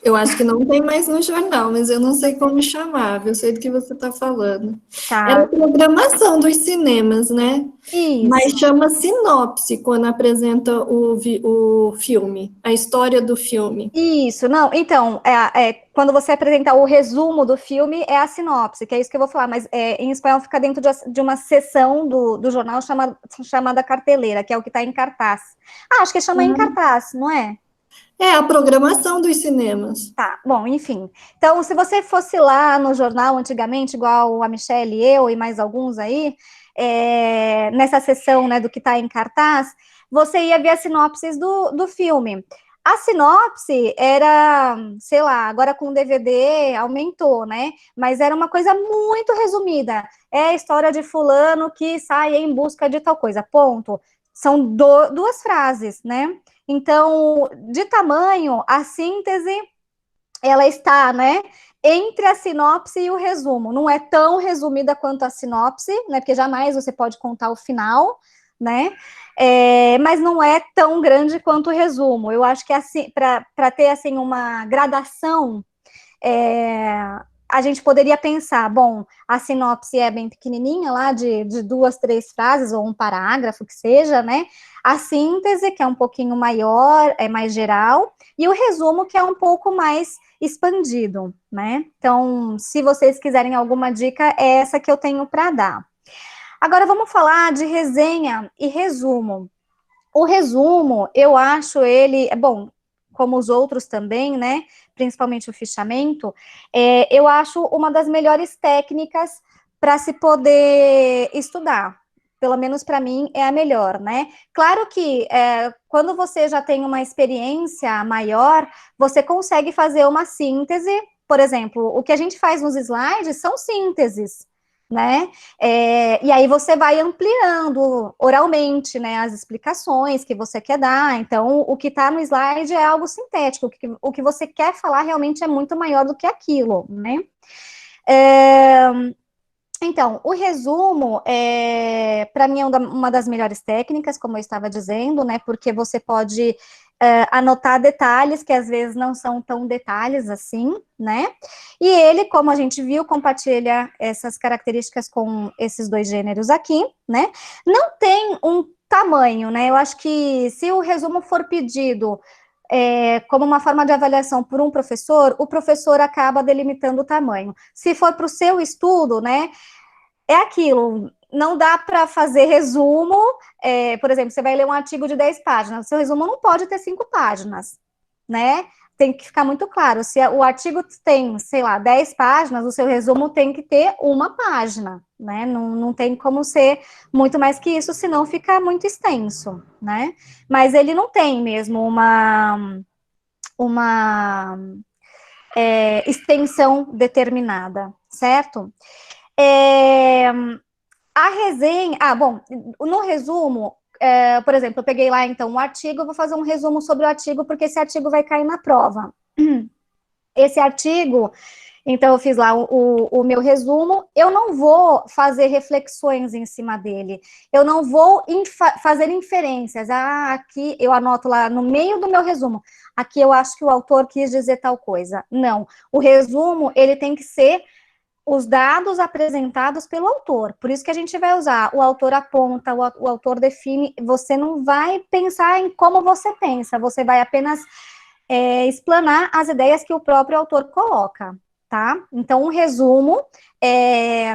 Eu acho que não tem mais no jornal, mas eu não sei como chamava. Eu sei do que você está falando. Era a Tá, programação dos cinemas, né? Mas isso. chama sinopse quando apresenta o filme, a história do filme. Isso, não, então, quando você apresentar o resumo do filme, é a sinopse, que é isso que eu vou falar, mas em espanhol fica dentro de uma seção do jornal chamada carteleira, que é o que está em cartaz. Ah, acho que chama em cartaz, não é? É a programação dos cinemas. Tá, bom, enfim. Então, se você fosse lá no jornal antigamente, igual a Michelle, eu e mais alguns aí, nessa sessão, né, do que está em cartaz, você ia ver as sinopses do filme. A sinopse era, sei lá, agora com DVD aumentou, né? Mas era uma coisa muito resumida. É a história de fulano que sai em busca de tal coisa, ponto. São duas frases, né? Então, de tamanho, a síntese, ela está, né, entre a sinopse e o resumo. Não é tão resumida quanto a sinopse, né, porque jamais você pode contar o final, né, mas não é tão grande quanto o resumo. Eu acho que, assim, para ter, assim, uma gradação, a gente poderia pensar, bom, a sinopse é bem pequenininha, lá de 2, 3 frases, ou um parágrafo que seja, né? A síntese, que é um pouquinho maior, é mais geral, e o resumo, que é um pouco mais expandido, né? Então, se vocês quiserem alguma dica, é essa que eu tenho para dar. Agora, vamos falar de resenha e resumo. O resumo, eu acho ele, bom, como os outros também, né, principalmente o fichamento, eu acho uma das melhores técnicas para se poder estudar. Pelo menos para mim é a melhor, né? Claro que quando você já tem uma experiência maior, você consegue fazer uma síntese. Por exemplo, o que a gente faz nos slides são sínteses, né? E aí você vai ampliando oralmente, né, as explicações que você quer dar. Então, o que está no slide é algo sintético, o que você quer falar realmente é muito maior do que aquilo, né? Então, o resumo, para mim, é uma das melhores técnicas, como eu estava dizendo, né, porque você pode anotar detalhes que às vezes não são tão detalhes assim, né, e ele, como a gente viu, compartilha essas características com esses dois gêneros aqui, né, não tem um tamanho, né, eu acho que se o resumo for pedido como uma forma de avaliação por um professor, o professor acaba delimitando o tamanho. Se for para o seu estudo, né, é aquilo, não dá para fazer resumo, por exemplo, você vai ler um artigo de 10 páginas, o seu resumo não pode ter 5 páginas, né? Tem que ficar muito claro, se o artigo tem, sei lá, 10 páginas, o seu resumo tem que ter 1 página, né? Não tem como ser muito mais que isso, senão fica muito extenso, né? Mas ele não tem mesmo uma extensão determinada, certo? A resenha, bom, no resumo, por exemplo, eu peguei lá, então, um artigo, eu vou fazer um resumo sobre o artigo, porque esse artigo vai cair na prova. Esse artigo, então, eu fiz lá o meu resumo, eu não vou fazer reflexões em cima dele, eu não vou fazer inferências, aqui eu anoto lá no meio do meu resumo, aqui eu acho que o autor quis dizer tal coisa. Não, o resumo, ele tem que ser os dados apresentados pelo autor, por isso que a gente vai usar, o autor aponta, o autor define, você não vai pensar em como você pensa, você vai apenas explanar as ideias que o próprio autor coloca, tá? Então, um resumo,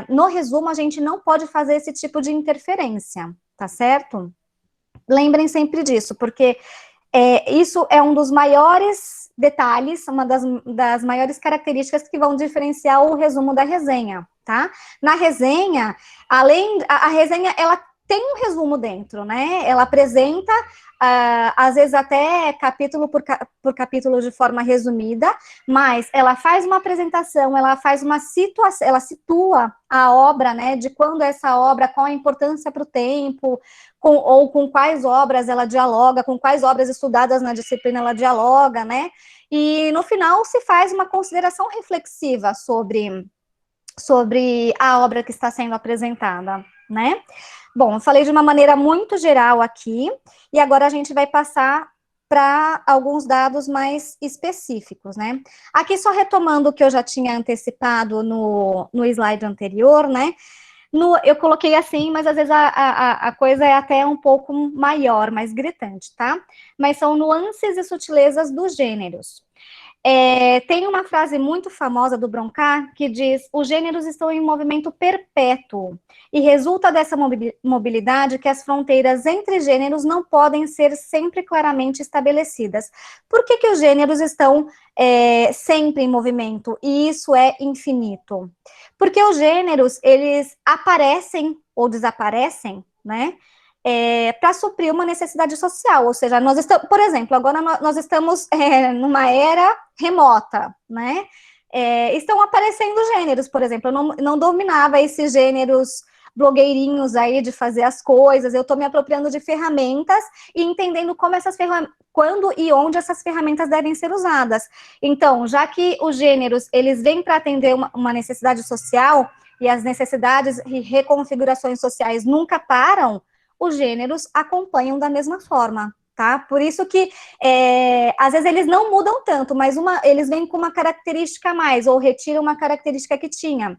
no resumo a gente não pode fazer esse tipo de interferência, tá certo? Lembrem sempre disso, porque isso é um dos maiores detalhes, uma das maiores características que vão diferenciar o resumo da resenha, tá? Na resenha, a resenha, ela tem um resumo dentro, né? Ela apresenta, às vezes até capítulo por capítulo de forma resumida, mas ela faz uma apresentação, ela faz uma situação, ela situa a obra, né? De quando essa obra, qual a importância para o tempo, ou com quais obras ela dialoga, com quais obras estudadas na disciplina ela dialoga, né? E no final se faz uma consideração reflexiva sobre a obra que está sendo apresentada, né? Bom, eu falei de uma maneira muito geral aqui, e agora a gente vai passar para alguns dados mais específicos, né? Aqui só retomando o que eu já tinha antecipado no slide anterior, né? Eu coloquei assim, mas às vezes a coisa é até um pouco maior, mais gritante, tá? Mas são nuances e sutilezas dos gêneros. Tem uma frase muito famosa do Broncat que diz: os gêneros estão em movimento perpétuo, e resulta dessa mobilidade que as fronteiras entre gêneros não podem ser sempre claramente estabelecidas. Por que os gêneros estão sempre em movimento, e isso é infinito? Porque os gêneros, eles aparecem ou desaparecem, né? Para suprir uma necessidade social, ou seja, nós estamos, por exemplo, agora nós estamos numa era remota, né? Estão aparecendo gêneros, por exemplo, eu não dominava esses gêneros blogueirinhos aí de fazer as coisas, eu estou me apropriando de ferramentas e entendendo como quando e onde essas ferramentas devem ser usadas. Então, já que os gêneros, eles vêm para atender uma necessidade social, e as necessidades e reconfigurações sociais nunca param, os gêneros acompanham da mesma forma, tá? Por isso que, às vezes, eles não mudam tanto, mas eles vêm com uma característica a mais, ou retiram uma característica que tinha.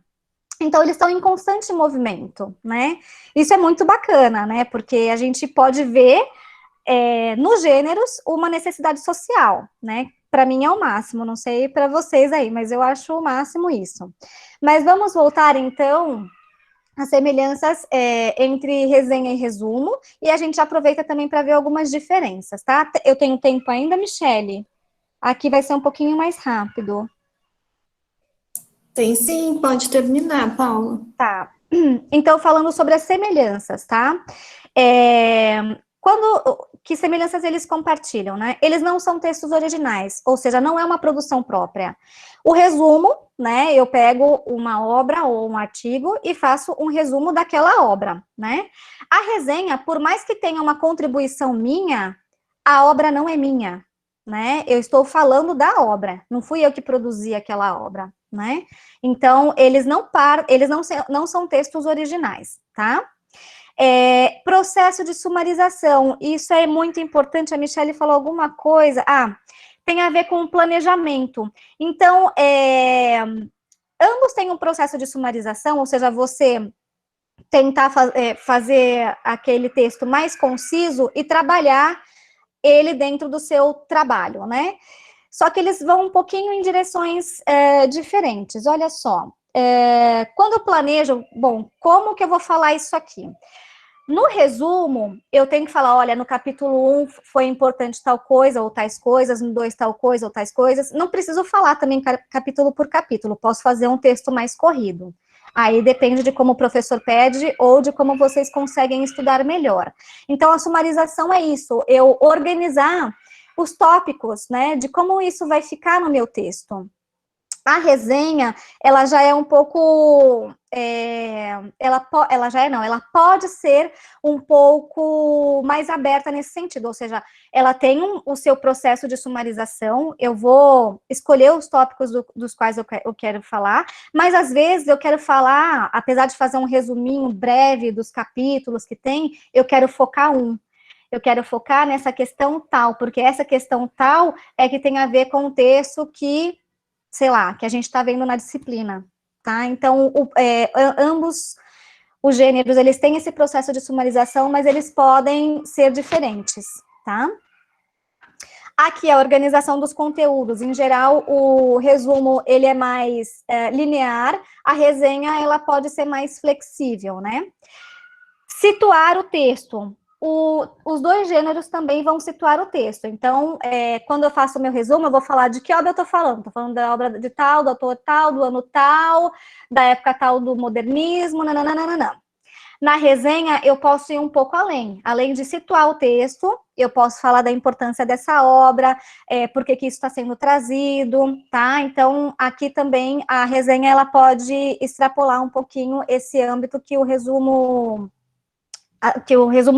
Então, eles estão em constante movimento, né? Isso é muito bacana, né? Porque a gente pode ver, nos gêneros, uma necessidade social, né? Para mim é o máximo, não sei para vocês aí, mas eu acho o máximo isso. Mas vamos voltar, então, as semelhanças entre resenha e resumo, e a gente aproveita também para ver algumas diferenças, tá? Eu tenho tempo ainda, Michele? Aqui vai ser um pouquinho mais rápido. Tem sim, pode terminar, Paula. Tá. Então, falando sobre as semelhanças, tá? Que semelhanças eles compartilham, né? Eles não são textos originais, ou seja, não é uma produção própria. O resumo, né? Eu pego uma obra ou um artigo e faço um resumo daquela obra, né? A resenha, por mais que tenha uma contribuição minha, a obra não é minha, né? Eu estou falando da obra, não fui eu que produzi aquela obra, né? Então, eles não são textos originais, tá? Processo de sumarização, isso é muito importante, a Michele falou alguma coisa, tem a ver com o planejamento. Então, ambos têm um processo de sumarização, ou seja, você tentar fazer aquele texto mais conciso e trabalhar ele dentro do seu trabalho, né? Só que eles vão um pouquinho em direções diferentes. Olha só, quando eu planejo, bom, como que eu vou falar isso aqui? No resumo, eu tenho que falar, olha, no capítulo 1 foi importante tal coisa ou tais coisas, no 2 tal coisa ou tais coisas. Não preciso falar também capítulo por capítulo, posso fazer um texto mais corrido. Aí depende de como o professor pede ou de como vocês conseguem estudar melhor. Então, a sumarização é isso, eu organizar os tópicos, né, de como isso vai ficar no meu texto. A resenha, ela já é um pouco, ela pode ser um pouco mais aberta nesse sentido, ou seja, ela tem o seu processo de sumarização, eu vou escolher os tópicos dos quais eu quero falar, mas às vezes eu quero falar, apesar de fazer um resuminho breve dos capítulos que tem, eu quero focar eu quero focar nessa questão tal, porque essa questão tal é que tem a ver com o texto que, sei lá, que a gente está vendo na disciplina, tá? Então, ambos os gêneros, eles têm esse processo de sumarização, mas eles podem ser diferentes, tá? Aqui, a organização dos conteúdos. Em geral, o resumo, ele é mais linear, a resenha, ela pode ser mais flexível, né? Situar o texto. Os dois gêneros também vão situar o texto. Então, quando eu faço o meu resumo, eu vou falar de que obra eu estou falando. Estou falando da obra de tal, do autor tal, do ano tal, da época tal do modernismo, nananana. Na resenha, eu posso ir um pouco além de situar o texto, eu posso falar da importância dessa obra, por que isso está sendo trazido, tá? Então, aqui também a resenha, ela pode extrapolar um pouquinho esse âmbito que o resumo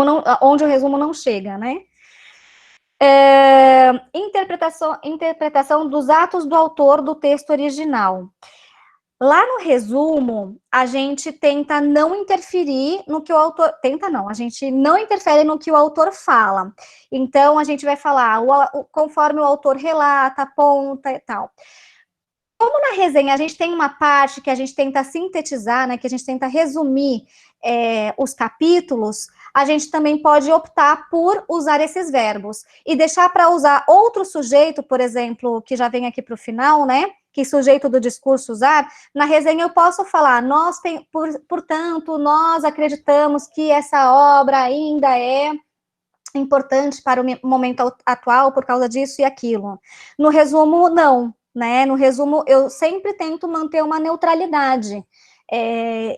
não, onde o resumo não chega, né? Interpretação dos atos do autor do texto original. Lá no resumo, a gente tenta não interferir no que o autor... Tenta não, a gente não interfere no que o autor fala. Então, a gente vai falar conforme o autor relata, aponta e tal. Como na resenha a gente tem uma parte que a gente tenta sintetizar, né, que a gente tenta resumir os capítulos, a gente também pode optar por usar esses verbos e deixar para usar outro sujeito, por exemplo, que já vem aqui para o final, né, que sujeito do discurso usar. Na resenha eu posso falar, portanto, nós acreditamos que essa obra ainda é importante para o momento atual por causa disso e aquilo. No resumo, não, né? No resumo, eu sempre tento manter uma neutralidade.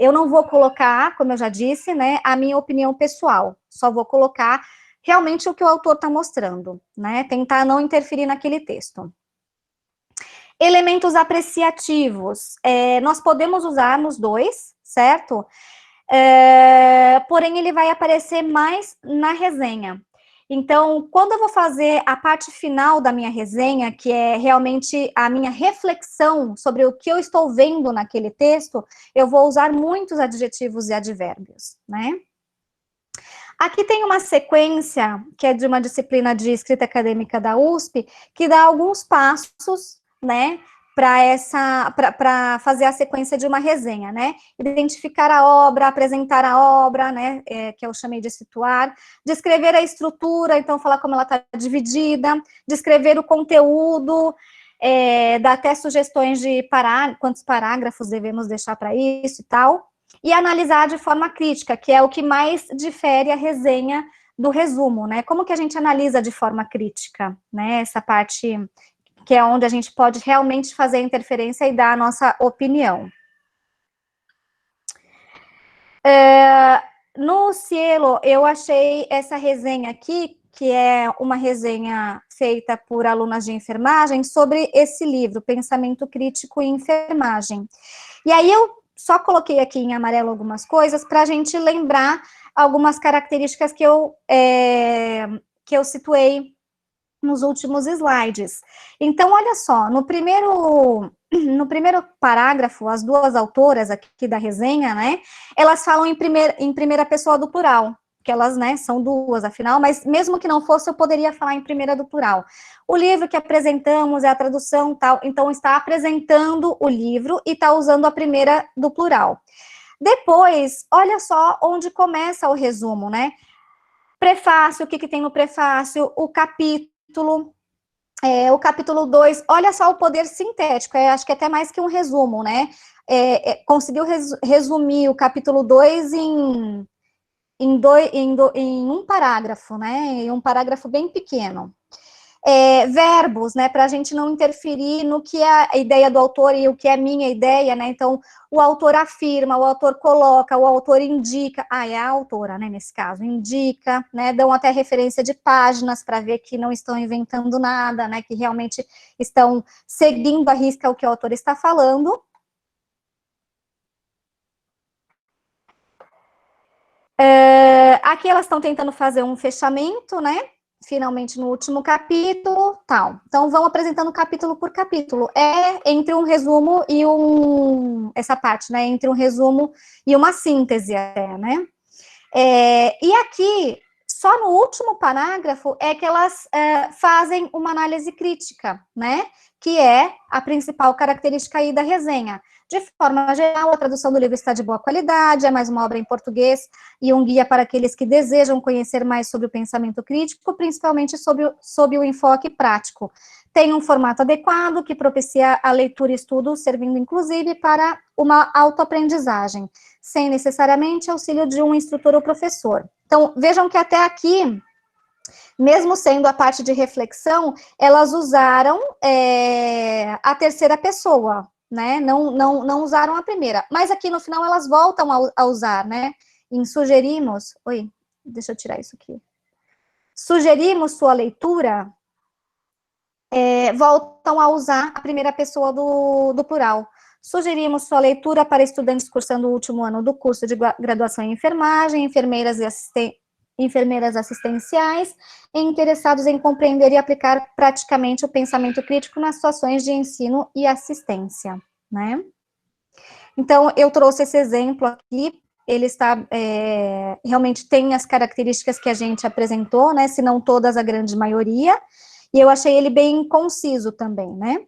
Eu não vou colocar, como eu já disse, né, a minha opinião pessoal, só vou colocar realmente o que o autor está mostrando, né? Tentar não interferir naquele texto. Elementos apreciativos, nós podemos usar nos dois, certo? Porém, ele vai aparecer mais na resenha. Então, quando eu vou fazer a parte final da minha resenha, que é realmente a minha reflexão sobre o que eu estou vendo naquele texto, eu vou usar muitos adjetivos e advérbios, né? Aqui tem uma sequência, que é de uma disciplina de escrita acadêmica da USP, que dá alguns passos, né, para fazer a sequência de uma resenha, né? Identificar a obra, apresentar a obra, né, que eu chamei de situar, descrever a estrutura, então falar como ela está dividida, descrever o conteúdo, dar até sugestões de quantos parágrafos devemos deixar para isso e tal, e analisar de forma crítica, que é o que mais difere a resenha do resumo, né? Como que a gente analisa de forma crítica, né? Essa parte que é onde a gente pode realmente fazer a interferência e dar a nossa opinião. No Cielo, eu achei essa resenha aqui, que é uma resenha feita por alunas de enfermagem, sobre esse livro, Pensamento Crítico e Enfermagem. E aí eu só coloquei aqui em amarelo algumas coisas para a gente lembrar algumas características que eu situei nos últimos slides. Então, olha só, no primeiro parágrafo, as duas autoras aqui da resenha, né, elas falam em primeira pessoa do plural, que elas, né, são duas, afinal, mas mesmo que não fosse, eu poderia falar em primeira do plural. O livro que apresentamos é a tradução tal, então está apresentando o livro e está usando a primeira do plural. Depois, olha só onde começa o resumo, né? Prefácio, o que tem no prefácio, o capítulo 2, olha só o poder sintético, acho que é até mais que um resumo, né? Conseguiu resumir o capítulo 2 em um parágrafo, né? Em um parágrafo bem pequeno. Verbos, né, para a gente não interferir no que é a ideia do autor e o que é minha ideia, né, então o autor afirma, o autor coloca, o autor indica, é a autora, né, nesse caso, indica, né, dão até referência de páginas para ver que não estão inventando nada, né, que realmente estão seguindo à risca o que o autor está falando. Aqui elas estão tentando fazer um fechamento, né, finalmente no último capítulo, tal. Então, vão apresentando capítulo por capítulo. Entre um resumo e essa parte, né, entre um resumo e uma síntese até, né. E aqui, só no último parágrafo, é que elas fazem uma análise crítica, né, que é a principal característica aí da resenha. De forma geral, a tradução do livro está de boa qualidade, é mais uma obra em português e um guia para aqueles que desejam conhecer mais sobre o pensamento crítico, principalmente sob o enfoque prático. Tem um formato adequado que propicia a leitura e estudo, servindo inclusive para uma autoaprendizagem, sem necessariamente auxílio de um instrutor ou professor. Então, vejam que até aqui, mesmo sendo a parte de reflexão, elas usaram a terceira pessoa, né, não usaram a primeira, mas aqui no final elas voltam a usar, né, em sugerimos... Oi, deixa eu tirar isso aqui. Sugerimos sua leitura, voltam a usar a primeira pessoa do plural. Sugerimos sua leitura para estudantes cursando o último ano do curso de graduação em enfermagem, enfermeiras assistenciais e interessados em compreender e aplicar praticamente o pensamento crítico nas situações de ensino e assistência, né? Então, eu trouxe esse exemplo aqui, ele está, realmente tem as características que a gente apresentou, né, se não todas, a grande maioria, e eu achei ele bem conciso também, né?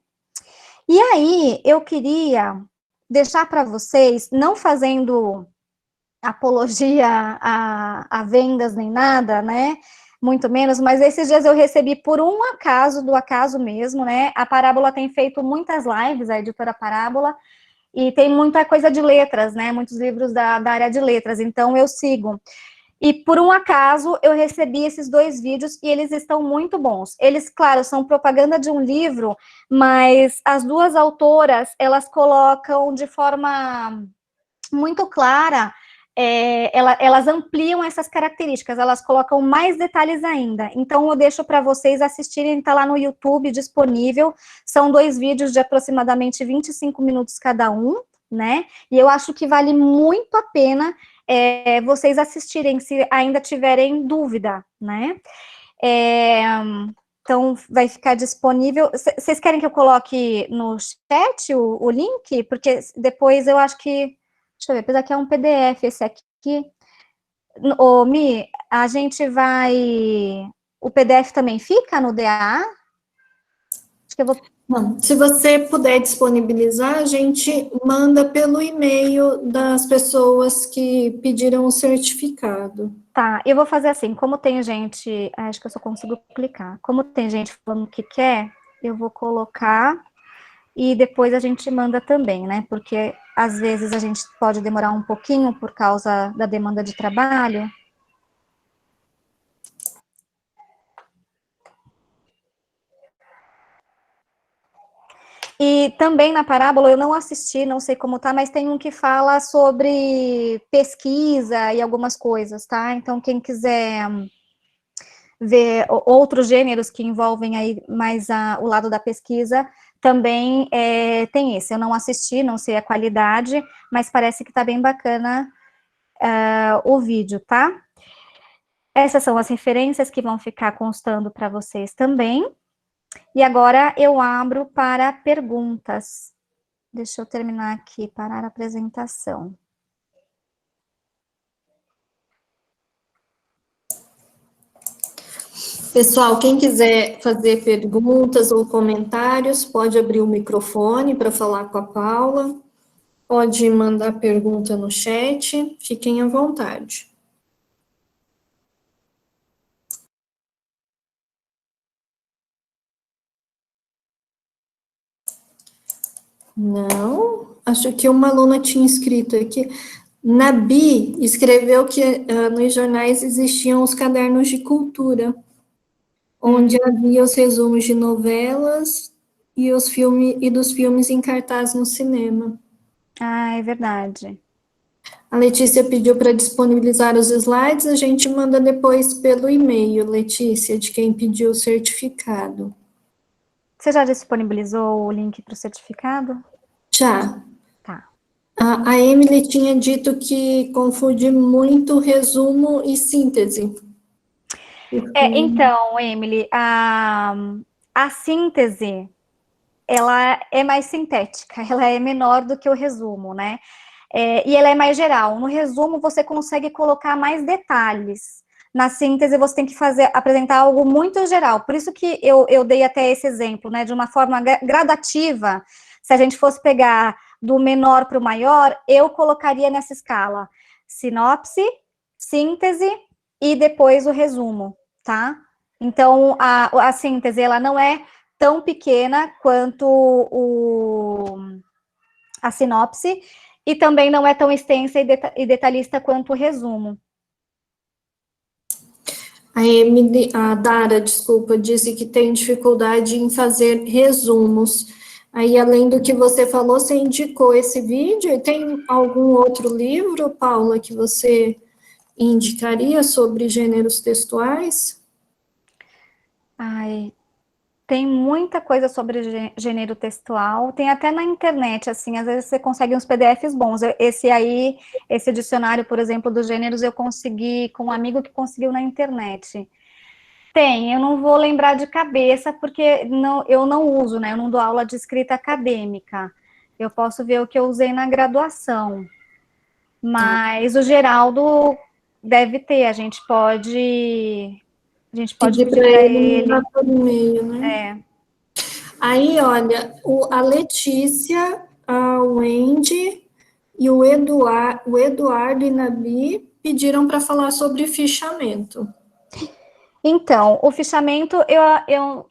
E aí, eu queria deixar para vocês, não fazendo apologia a vendas nem nada, né, muito menos, mas esses dias eu recebi por um acaso, do acaso mesmo, né, a Parábola tem feito muitas lives, a editora Parábola, e tem muita coisa de letras, né, muitos livros da área de letras, então eu sigo. E por um acaso eu recebi esses 2 vídeos e eles estão muito bons. Eles, claro, são propaganda de um livro, mas as 2 autoras, elas colocam de forma muito clara, elas ampliam essas características, elas colocam mais detalhes ainda. Então, eu deixo para vocês assistirem, tá lá no YouTube disponível, são 2 vídeos de aproximadamente 25 minutos cada um, né? E eu acho que vale muito a pena vocês assistirem, se ainda tiverem dúvida, né? Então, vai ficar disponível. Vocês querem que eu coloque no chat o link? Porque depois eu acho que... Deixa eu ver, apesar que é um PDF esse aqui. Ô, Mi, a gente vai... O PDF também fica no DAA? Acho que eu vou... Não, se você puder disponibilizar, a gente manda pelo e-mail das pessoas que pediram o certificado. Tá, eu vou fazer assim, como tem gente... Acho que eu só consigo clicar. Como tem gente falando que quer, eu vou colocar e depois a gente manda também, né? Porque às vezes a gente pode demorar um pouquinho por causa da demanda de trabalho. E também na Parábola, eu não assisti, não sei como tá, mas tem um que fala sobre pesquisa e algumas coisas, tá? Então, quem quiser ver outros gêneros que envolvem aí mais o lado da pesquisa, também tem esse. Eu não assisti, não sei a qualidade, mas parece que tá bem bacana o vídeo, tá? Essas são as referências que vão ficar constando para vocês também. E agora eu abro para perguntas. Deixa eu terminar aqui, parar a apresentação. Pessoal, quem quiser fazer perguntas ou comentários, pode abrir o microfone para falar com a Paula, pode mandar pergunta no chat, fiquem à vontade. Não, acho que uma aluna tinha escrito aqui. Nabi escreveu que nos jornais existiam os cadernos de cultura, onde havia os resumos de novelas e dos filmes em cartaz no cinema. Ah, é verdade. A Letícia pediu para disponibilizar os slides, a gente manda depois pelo e-mail, Letícia, de quem pediu o certificado. Você já disponibilizou o link para o certificado? Já. Tá. A Emily tinha dito que confunde muito resumo e síntese. Então, Emily, a síntese, ela é mais sintética, ela é menor do que o resumo, né? E ela é mais geral. No resumo, você consegue colocar mais detalhes. Na síntese, você tem que apresentar algo muito geral. Por isso que eu dei até esse exemplo, né? De uma forma gradativa. Se a gente fosse pegar do menor para o maior, eu colocaria nessa escala sinopse, síntese e depois o resumo, tá? Então, a síntese, ela não é tão pequena quanto a sinopse, e também não é tão extensa e detalhista quanto o resumo. A Dara, desculpa, disse que tem dificuldade em fazer resumos. Aí, além do que você falou, você indicou esse vídeo, e tem algum outro livro, Paula, que você indicaria sobre gêneros textuais? Ai, tem muita coisa sobre gênero textual, tem até na internet, assim, às vezes você consegue uns PDFs bons. Esse dicionário, por exemplo, dos gêneros, eu consegui com um amigo que conseguiu na internet. Tem, eu não vou lembrar de cabeça, porque eu não uso, né? Eu não dou aula de escrita acadêmica. Eu posso ver o que eu usei na graduação. Mas o Geraldo deve ter, a gente pode Pedir pedir para para ele ele. mandar por e-mail, né? Aí, olha, a Letícia, a Wendy e o Eduardo e Nabi pediram para falar sobre fichamento. Então, o fichamento,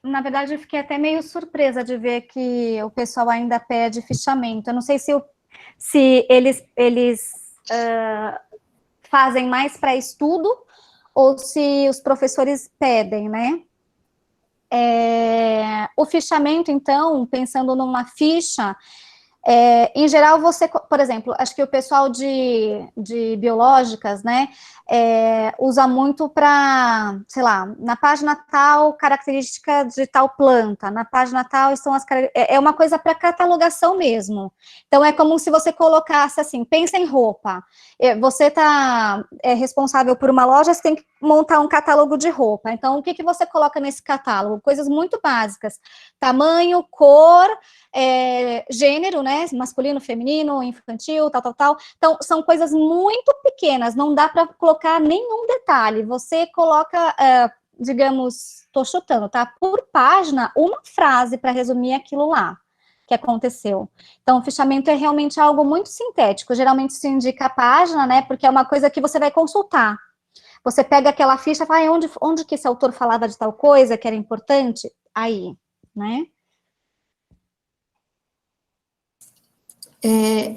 na verdade, eu fiquei até meio surpresa de ver que o pessoal ainda pede fichamento. Eu não sei se eles fazem mais para estudo ou se os professores pedem, né? O fichamento, então, pensando numa ficha, em geral, você, por exemplo, acho que o pessoal de biológicas, né, usa muito para, sei lá, na página tal, característica de tal planta, na página tal estão é uma coisa para catalogação mesmo. Então, é como se você colocasse assim, pensa em roupa, você é responsável por uma loja, você tem que montar um catálogo de roupa. Então, o que você coloca nesse catálogo? Coisas muito básicas, tamanho, cor, gênero, né, masculino, feminino, infantil, tal. Então, são coisas muito pequenas, não dá para colocar nenhum detalhe. Você coloca, digamos, estou chutando, tá? Por página, uma frase para resumir aquilo lá que aconteceu. Então, o fichamento é realmente algo muito sintético. Geralmente se indica a página, né, porque é uma coisa que você vai consultar. Você pega aquela ficha e fala, onde que esse autor falava de tal coisa que era importante? Aí, né?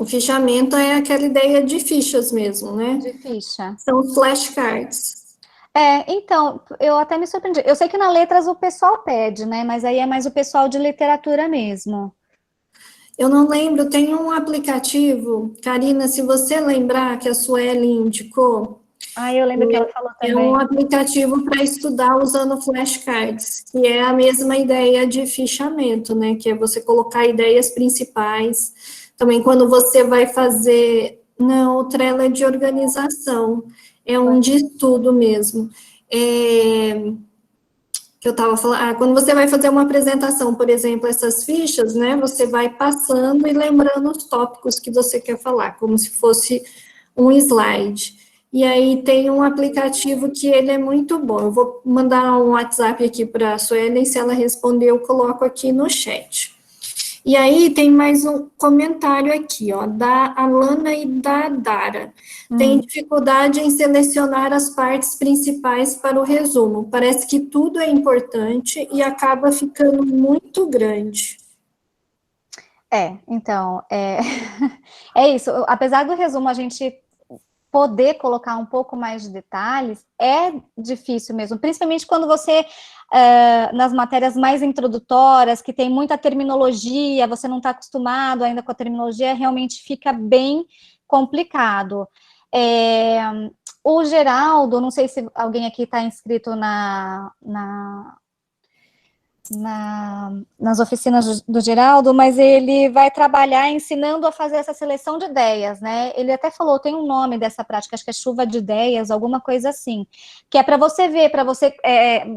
O fichamento é aquela ideia de fichas mesmo, né? De ficha. São os flashcards. Então, eu até me surpreendi. Eu sei que na letras o pessoal pede, né? Mas aí é mais o pessoal de literatura mesmo. Eu não lembro, tem um aplicativo, Karina, se você lembrar que a Sueli indicou, Eu lembro que ela falou é também. um aplicativo para estudar usando flashcards, que é a mesma ideia de fichamento, né? Que é você colocar ideias principais. Também quando você vai fazer. Não, o Trello é de organização, é um de estudo mesmo. Que eu estava falando, quando você vai fazer uma apresentação, por exemplo, essas fichas, né? Você vai passando e lembrando os tópicos que você quer falar, como se fosse um slide. E aí tem um aplicativo que ele é muito bom. Eu vou mandar um WhatsApp aqui para a Suelen, se ela responder, eu coloco aqui no chat. E aí tem mais um comentário aqui, ó, da Alana e da Dara. Tem dificuldade em selecionar as partes principais para o resumo. Parece que tudo é importante e acaba ficando muito grande. Então, é isso. Apesar do resumo a gente poder colocar um pouco mais de detalhes, é difícil mesmo, principalmente quando você, nas matérias mais introdutórias, que tem muita terminologia, você não está acostumado ainda com a terminologia, realmente fica bem complicado. O Geraldo, não sei se alguém aqui está inscrito nas oficinas do Geraldo, mas ele vai trabalhar ensinando a fazer essa seleção de ideias, né? Ele até falou, tem um nome dessa prática, acho que é chuva de ideias, alguma coisa assim, que é para você ver, para você,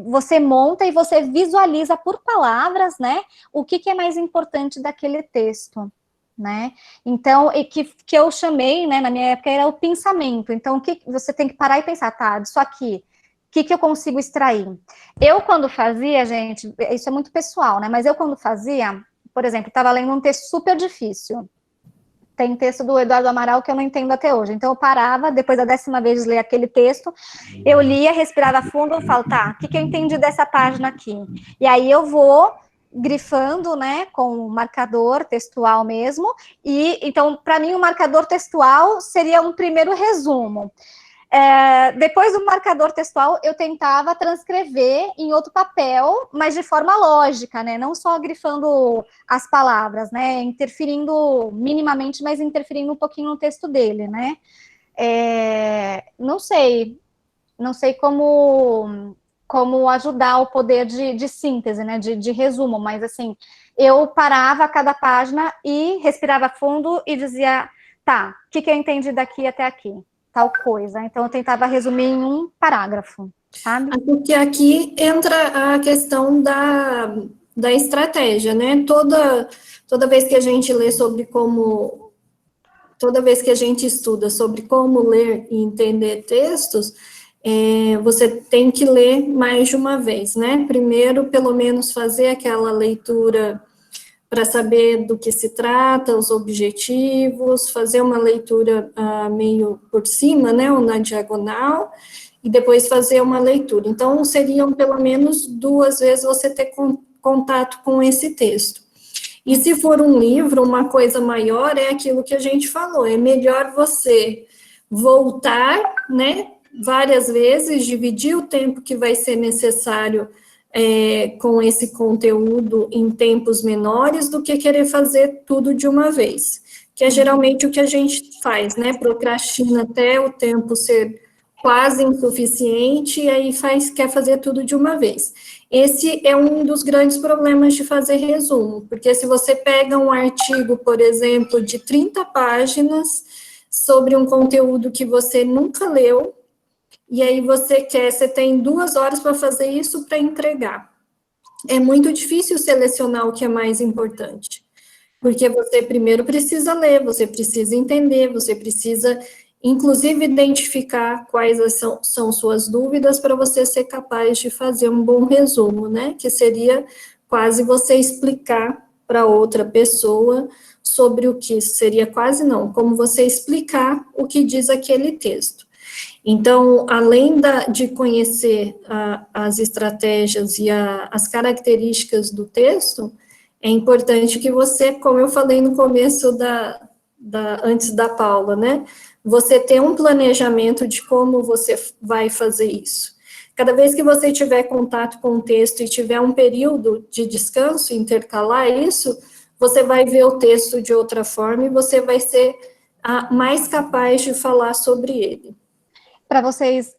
você monta e você visualiza por palavras, né? O que é mais importante daquele texto, né? Então, e que eu chamei, né? Na minha época era o pensamento. Então, o que você tem que parar e pensar, tá? Disso aqui. O que eu consigo extrair? Eu, quando fazia, gente, isso é muito pessoal, né? Mas eu, quando fazia, por exemplo, estava lendo um texto super difícil. Tem texto do Eduardo Amaral que eu não entendo até hoje. Então, eu parava, depois da 10ª vez de ler aquele texto, eu lia, respirava fundo, eu falo, tá, o que eu entendi dessa página aqui? E aí eu vou grifando, né, com o marcador textual mesmo. E, então, para mim, o marcador textual seria um primeiro resumo. Depois do marcador textual, eu tentava transcrever em outro papel, mas de forma lógica, né? Não só grifando as palavras, né? Interferindo minimamente, mas interferindo um pouquinho no texto dele, né? não sei como ajudar o poder de síntese, né, de resumo, mas assim, eu parava a cada página e respirava fundo e dizia, tá, o que eu entendi daqui até aqui? Tal coisa. Então, eu tentava resumir em um parágrafo, sabe? Porque aqui entra a questão da estratégia, né? Toda vez que a gente lê sobre como... Toda vez que a gente estuda sobre como ler e entender textos, você tem que ler mais de uma vez, né? Primeiro, pelo menos, fazer aquela leitura para saber do que se trata, os objetivos, fazer uma leitura meio por cima, né, ou na diagonal, e depois fazer uma leitura. Então, seriam pelo menos 2 vezes você ter contato com esse texto. E se for um livro, uma coisa maior, é aquilo que a gente falou, é melhor você voltar, né, várias vezes, dividir o tempo que vai ser necessário com esse conteúdo em tempos menores, do que querer fazer tudo de uma vez, que é geralmente o que a gente faz, né, procrastina até o tempo ser quase insuficiente, e aí quer fazer tudo de uma vez. Esse é um dos grandes problemas de fazer resumo, porque se você pega um artigo, por exemplo, de 30 páginas, sobre um conteúdo que você nunca leu, e aí você tem 2 horas para fazer isso para entregar. É muito difícil selecionar o que é mais importante, porque você primeiro precisa ler, você precisa entender, você precisa, inclusive, identificar quais são suas dúvidas para você ser capaz de fazer um bom resumo, né? Que seria quase você explicar para outra pessoa sobre o que seria quase não, como você explicar o que diz aquele texto. Então, além de conhecer as estratégias e as características do texto, é importante que você, como eu falei no começo antes da Paula, né, você ter um planejamento de como você vai fazer isso. Cada vez que você tiver contato com o texto e tiver um período de descanso, intercalar isso, você vai ver o texto de outra forma e você vai ser mais capaz de falar sobre ele. Para vocês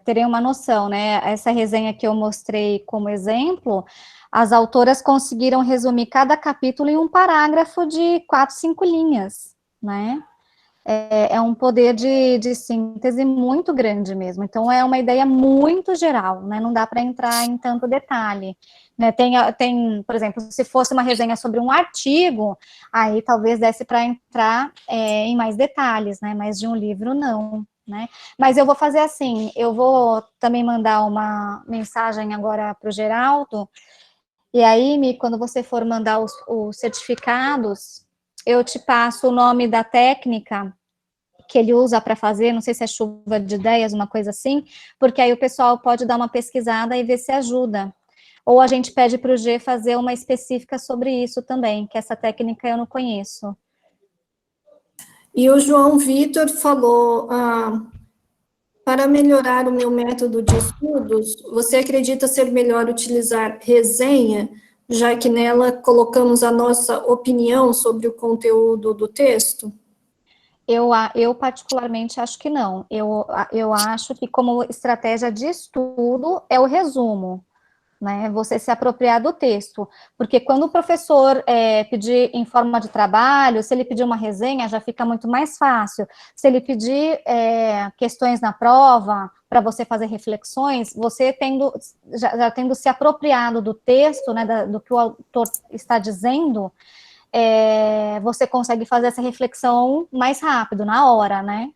terem uma noção, né, essa resenha que eu mostrei como exemplo, as autoras conseguiram resumir cada capítulo em um parágrafo de 4, 5 linhas, né? É um poder de síntese muito grande mesmo. Então, é uma ideia muito geral, né? Não dá para entrar em tanto detalhe. Né? Tem, por exemplo, se fosse uma resenha sobre um artigo, aí talvez desse para entrar em mais detalhes, né? Mas de um livro, não. Né? Mas eu vou fazer assim, eu vou também mandar uma mensagem agora para o Geraldo, e aí, quando você for mandar os certificados, eu te passo o nome da técnica que ele usa para fazer, não sei se é chuva de ideias, uma coisa assim, porque aí o pessoal pode dar uma pesquisada e ver se ajuda. Ou a gente pede para o G fazer uma específica sobre isso também, que essa técnica eu não conheço. E o João Vitor falou, para melhorar o meu método de estudos, você acredita ser melhor utilizar resenha, já que nela colocamos a nossa opinião sobre o conteúdo do texto? Eu particularmente acho que não. Eu acho que como estratégia de estudo é o resumo, né? Você se apropriar do texto. Porque quando o professor pedir em forma de trabalho, se ele pedir uma resenha, já fica muito mais fácil. Se ele pedir questões na prova, para você fazer reflexões, você já tendo se apropriado do texto, né, do que o autor está dizendo, você consegue fazer essa reflexão mais rápido, na hora, né?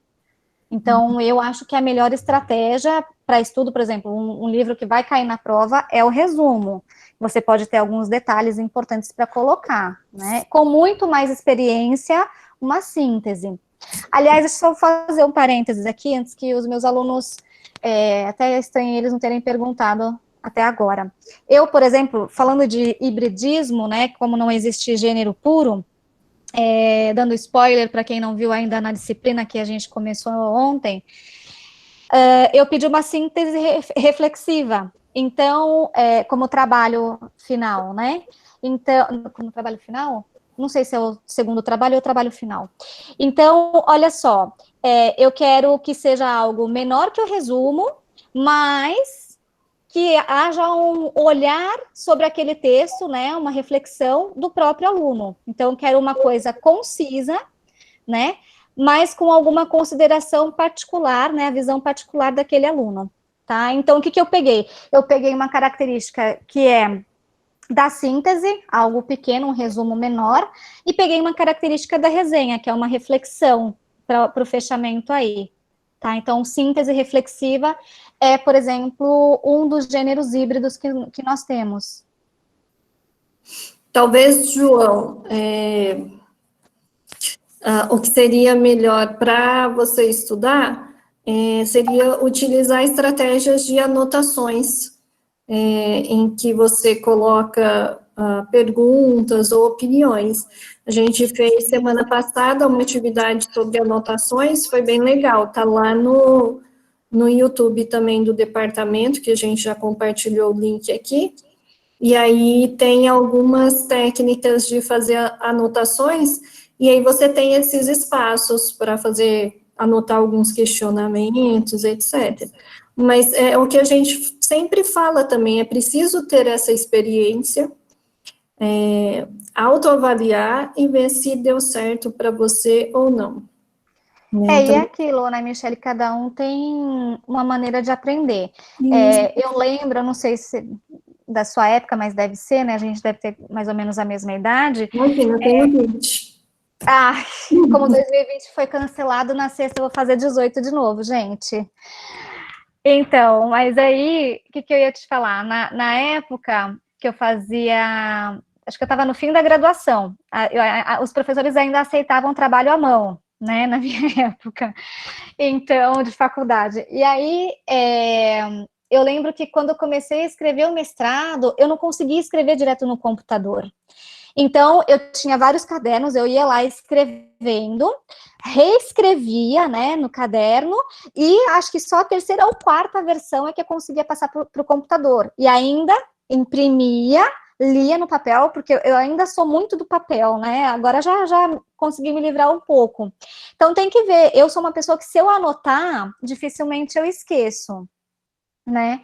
Então, eu acho que a melhor estratégia para estudo, por exemplo, um livro que vai cair na prova é o resumo. Você pode ter alguns detalhes importantes para colocar, né? Com muito mais experiência, uma síntese. Aliás, deixa eu só fazer um parênteses aqui, antes que os meus alunos, até estranhei eles não terem perguntado até agora. Eu, por exemplo, falando de hibridismo, né, como não existe gênero puro, dando spoiler para quem não viu ainda na disciplina que a gente começou ontem, eu pedi uma síntese reflexiva. Então, como trabalho final, né? Então, como trabalho final? Não sei se é o segundo trabalho ou o trabalho final. Então, olha só, eu quero que seja algo menor que o resumo, mas que haja um olhar sobre aquele texto, né, uma reflexão do próprio aluno. Então, eu quero uma coisa concisa, né, mas com alguma consideração particular, né, a visão particular daquele aluno, tá? Então, o que eu peguei? Eu peguei uma característica que é da síntese, algo pequeno, um resumo menor, e peguei uma característica da resenha, que é uma reflexão para o fechamento aí, tá? Então, síntese reflexiva é, por exemplo, um dos gêneros híbridos que nós temos. Talvez, João, o que seria melhor para você estudar seria utilizar estratégias de anotações, em que você coloca perguntas ou opiniões. A gente fez semana passada uma atividade sobre anotações, foi bem legal, tá lá no YouTube também do departamento, que a gente já compartilhou o link aqui, e aí tem algumas técnicas de fazer anotações, e aí você tem esses espaços para anotar alguns questionamentos, etc. Mas é o que a gente sempre fala também, é preciso ter essa experiência, autoavaliar e ver se deu certo para você ou não. E é aquilo, né, Michele? Cada um tem uma maneira de aprender. Eu lembro, não sei se da sua época, mas deve ser, né? A gente deve ter mais ou menos a mesma idade. Imagina, eu tenho 20. Como 2020 foi cancelado, na sexta eu vou fazer 18 de novo, gente. Então, mas aí, o que eu ia te falar? Na época que eu fazia, acho que eu estava no fim da graduação, os professores ainda aceitavam trabalho à mão, né, na minha época, então, de faculdade. E aí, eu lembro que quando eu comecei a escrever o mestrado, eu não conseguia escrever direto no computador. Então, eu tinha vários cadernos, eu ia lá escrevendo, reescrevia, né, no caderno, e acho que só a terceira ou quarta versão é que eu conseguia passar para o computador. E ainda imprimia, lia no papel, porque eu ainda sou muito do papel, né, agora já consegui me livrar um pouco. Então, tem que ver, eu sou uma pessoa que se eu anotar, dificilmente eu esqueço, né?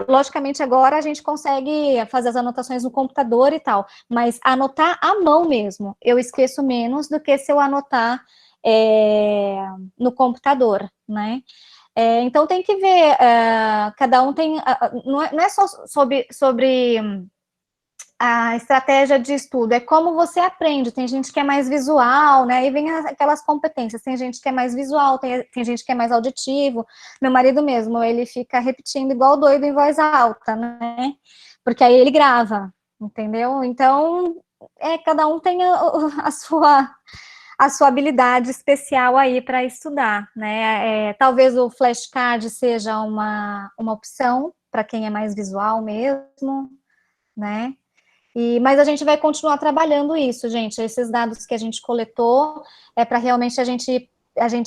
Logicamente, agora a gente consegue fazer as anotações no computador e tal, mas anotar à mão mesmo, eu esqueço menos do que se eu anotar no computador, né? Então, tem que ver, cada um tem, não é só sobre a estratégia de estudo, é como você aprende. Tem gente que é mais visual, né? Aí vem aquelas competências. Tem gente que é mais visual, tem gente que é mais auditivo. Meu marido mesmo, ele fica repetindo igual doido em voz alta, né? Porque aí ele grava, entendeu? Então, cada um tem a sua habilidade especial aí para estudar, né? Talvez o flashcard seja uma opção para quem é mais visual mesmo, né? Mas a gente vai continuar trabalhando isso, gente. Esses dados que a gente coletou é para realmente a gente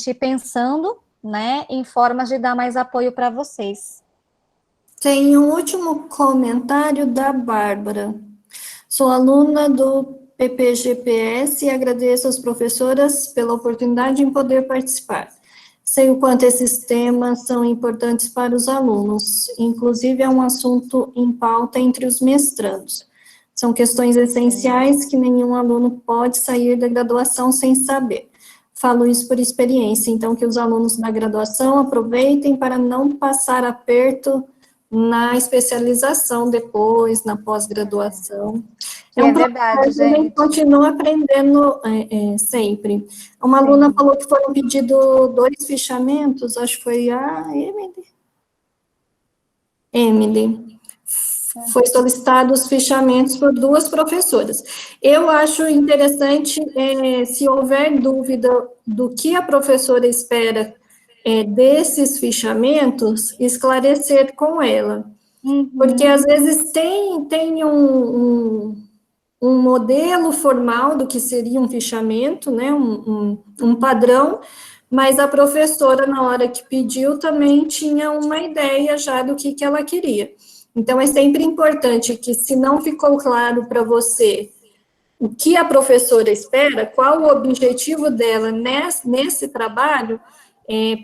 ir pensando, né, em formas de dar mais apoio para vocês. Tem um último comentário da Bárbara. Sou aluna do PPGPS e agradeço às professoras pela oportunidade em poder participar. Sei o quanto esses temas são importantes para os alunos, inclusive é um assunto em pauta entre os mestrandos. São questões essenciais que nenhum aluno pode sair da graduação sem saber. Falo isso por experiência, então que os alunos da graduação aproveitem para não passar aperto na especialização depois, na pós-graduação. É verdade, gente. A gente continua aprendendo sempre. Uma aluna falou que foram pedidos 2 fichamentos, acho que foi a Emily. Foi solicitado os fichamentos por 2 professoras. Eu acho interessante, se houver dúvida do que a professora espera desses fichamentos, esclarecer com ela. Uhum. Porque, às vezes, tem um modelo formal do que seria um fichamento, né, um padrão, mas a professora, na hora que pediu, também tinha uma ideia já do que ela queria. Então, é sempre importante que, se não ficou claro para você o que a professora espera, qual o objetivo dela nesse trabalho,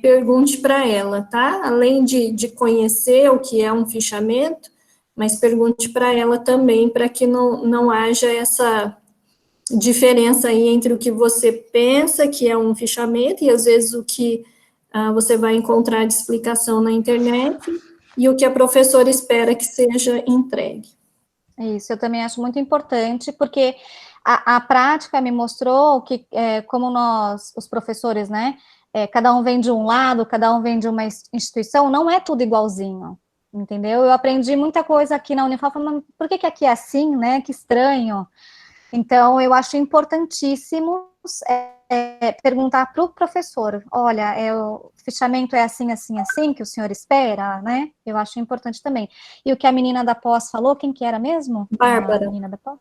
pergunte para ela, tá? Além de conhecer o que é um fichamento, mas pergunte para ela também, para que não haja essa diferença aí entre o que você pensa que é um fichamento e, às vezes, o que você vai encontrar de explicação na internet e o que a professora espera que seja entregue. Isso, eu também acho muito importante, porque a prática me mostrou que, como nós, os professores, né, cada um vem de um lado, cada um vem de uma instituição, não é tudo igualzinho, entendeu? Eu aprendi muita coisa aqui na Unifal, falando, por que aqui é assim, né, que estranho. Então, eu acho importantíssimo perguntar para o professor, olha, o fichamento é assim, assim, assim, que o senhor espera, né? Eu acho importante também. E o que a menina da pós falou, quem que era mesmo? Bárbara. A menina da pós?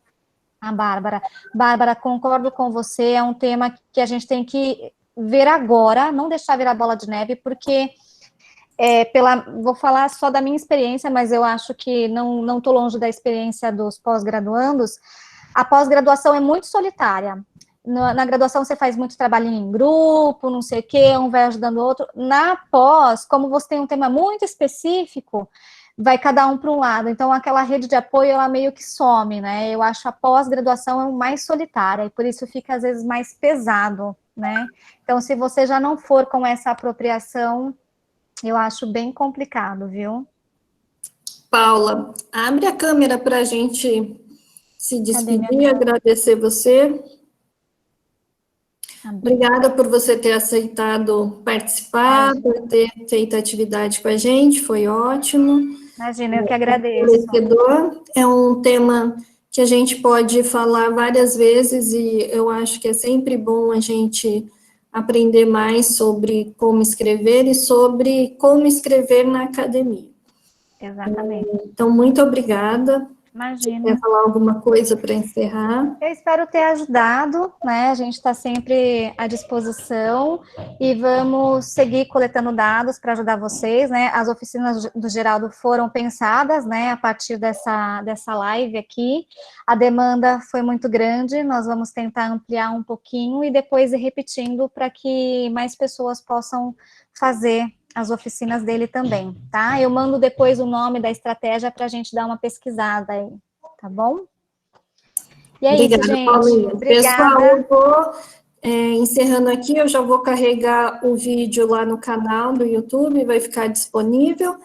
A Bárbara. Bárbara, concordo com você, é um tema que a gente tem que ver agora, não deixar virar bola de neve, porque vou falar só da minha experiência, mas eu acho que não estou longe da experiência dos pós-graduandos. A pós-graduação é muito solitária. Na graduação você faz muito trabalhinho em grupo, não sei o quê, um vai ajudando o outro. Na pós, como você tem um tema muito específico, vai cada um para um lado. Então, aquela rede de apoio, ela meio que some, né? Eu acho a pós-graduação mais solitária, e por isso fica, às vezes, mais pesado, né? Então, se você já não for com essa apropriação, eu acho bem complicado, viu? Paula, abre a câmera para a gente se despedir, agradecer você. Obrigada por você ter aceitado participar, por ter feito a atividade com a gente, foi ótimo. Imagina, eu que agradeço. É um tema que a gente pode falar várias vezes e eu acho que é sempre bom a gente aprender mais sobre como escrever e sobre como escrever na academia. Exatamente. Então, muito obrigada. Imagina. Quer falar alguma coisa para encerrar? Eu espero ter ajudado, né? A gente está sempre à disposição e vamos seguir coletando dados para ajudar vocês, né? As oficinas do Geraldo foram pensadas, né? A partir dessa live aqui, a demanda foi muito grande, nós vamos tentar ampliar um pouquinho e depois ir repetindo para que mais pessoas possam fazer as oficinas dele também, tá? Eu mando depois o nome da estratégia para a gente dar uma pesquisada aí, tá bom? E é Obrigada, isso, gente. Paulinha. Obrigada. Pessoal, eu vou encerrando aqui, eu já vou carregar o vídeo lá no canal do YouTube, vai ficar disponível,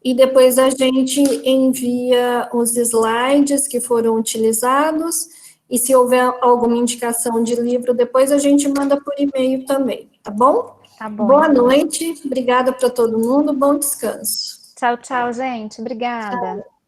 e depois a gente envia os slides que foram utilizados, e se houver alguma indicação de livro, depois a gente manda por e-mail também, tá bom? Tá bom. Boa noite, obrigada para todo mundo, bom descanso. Tchau, tchau, gente. Obrigada. Tchau.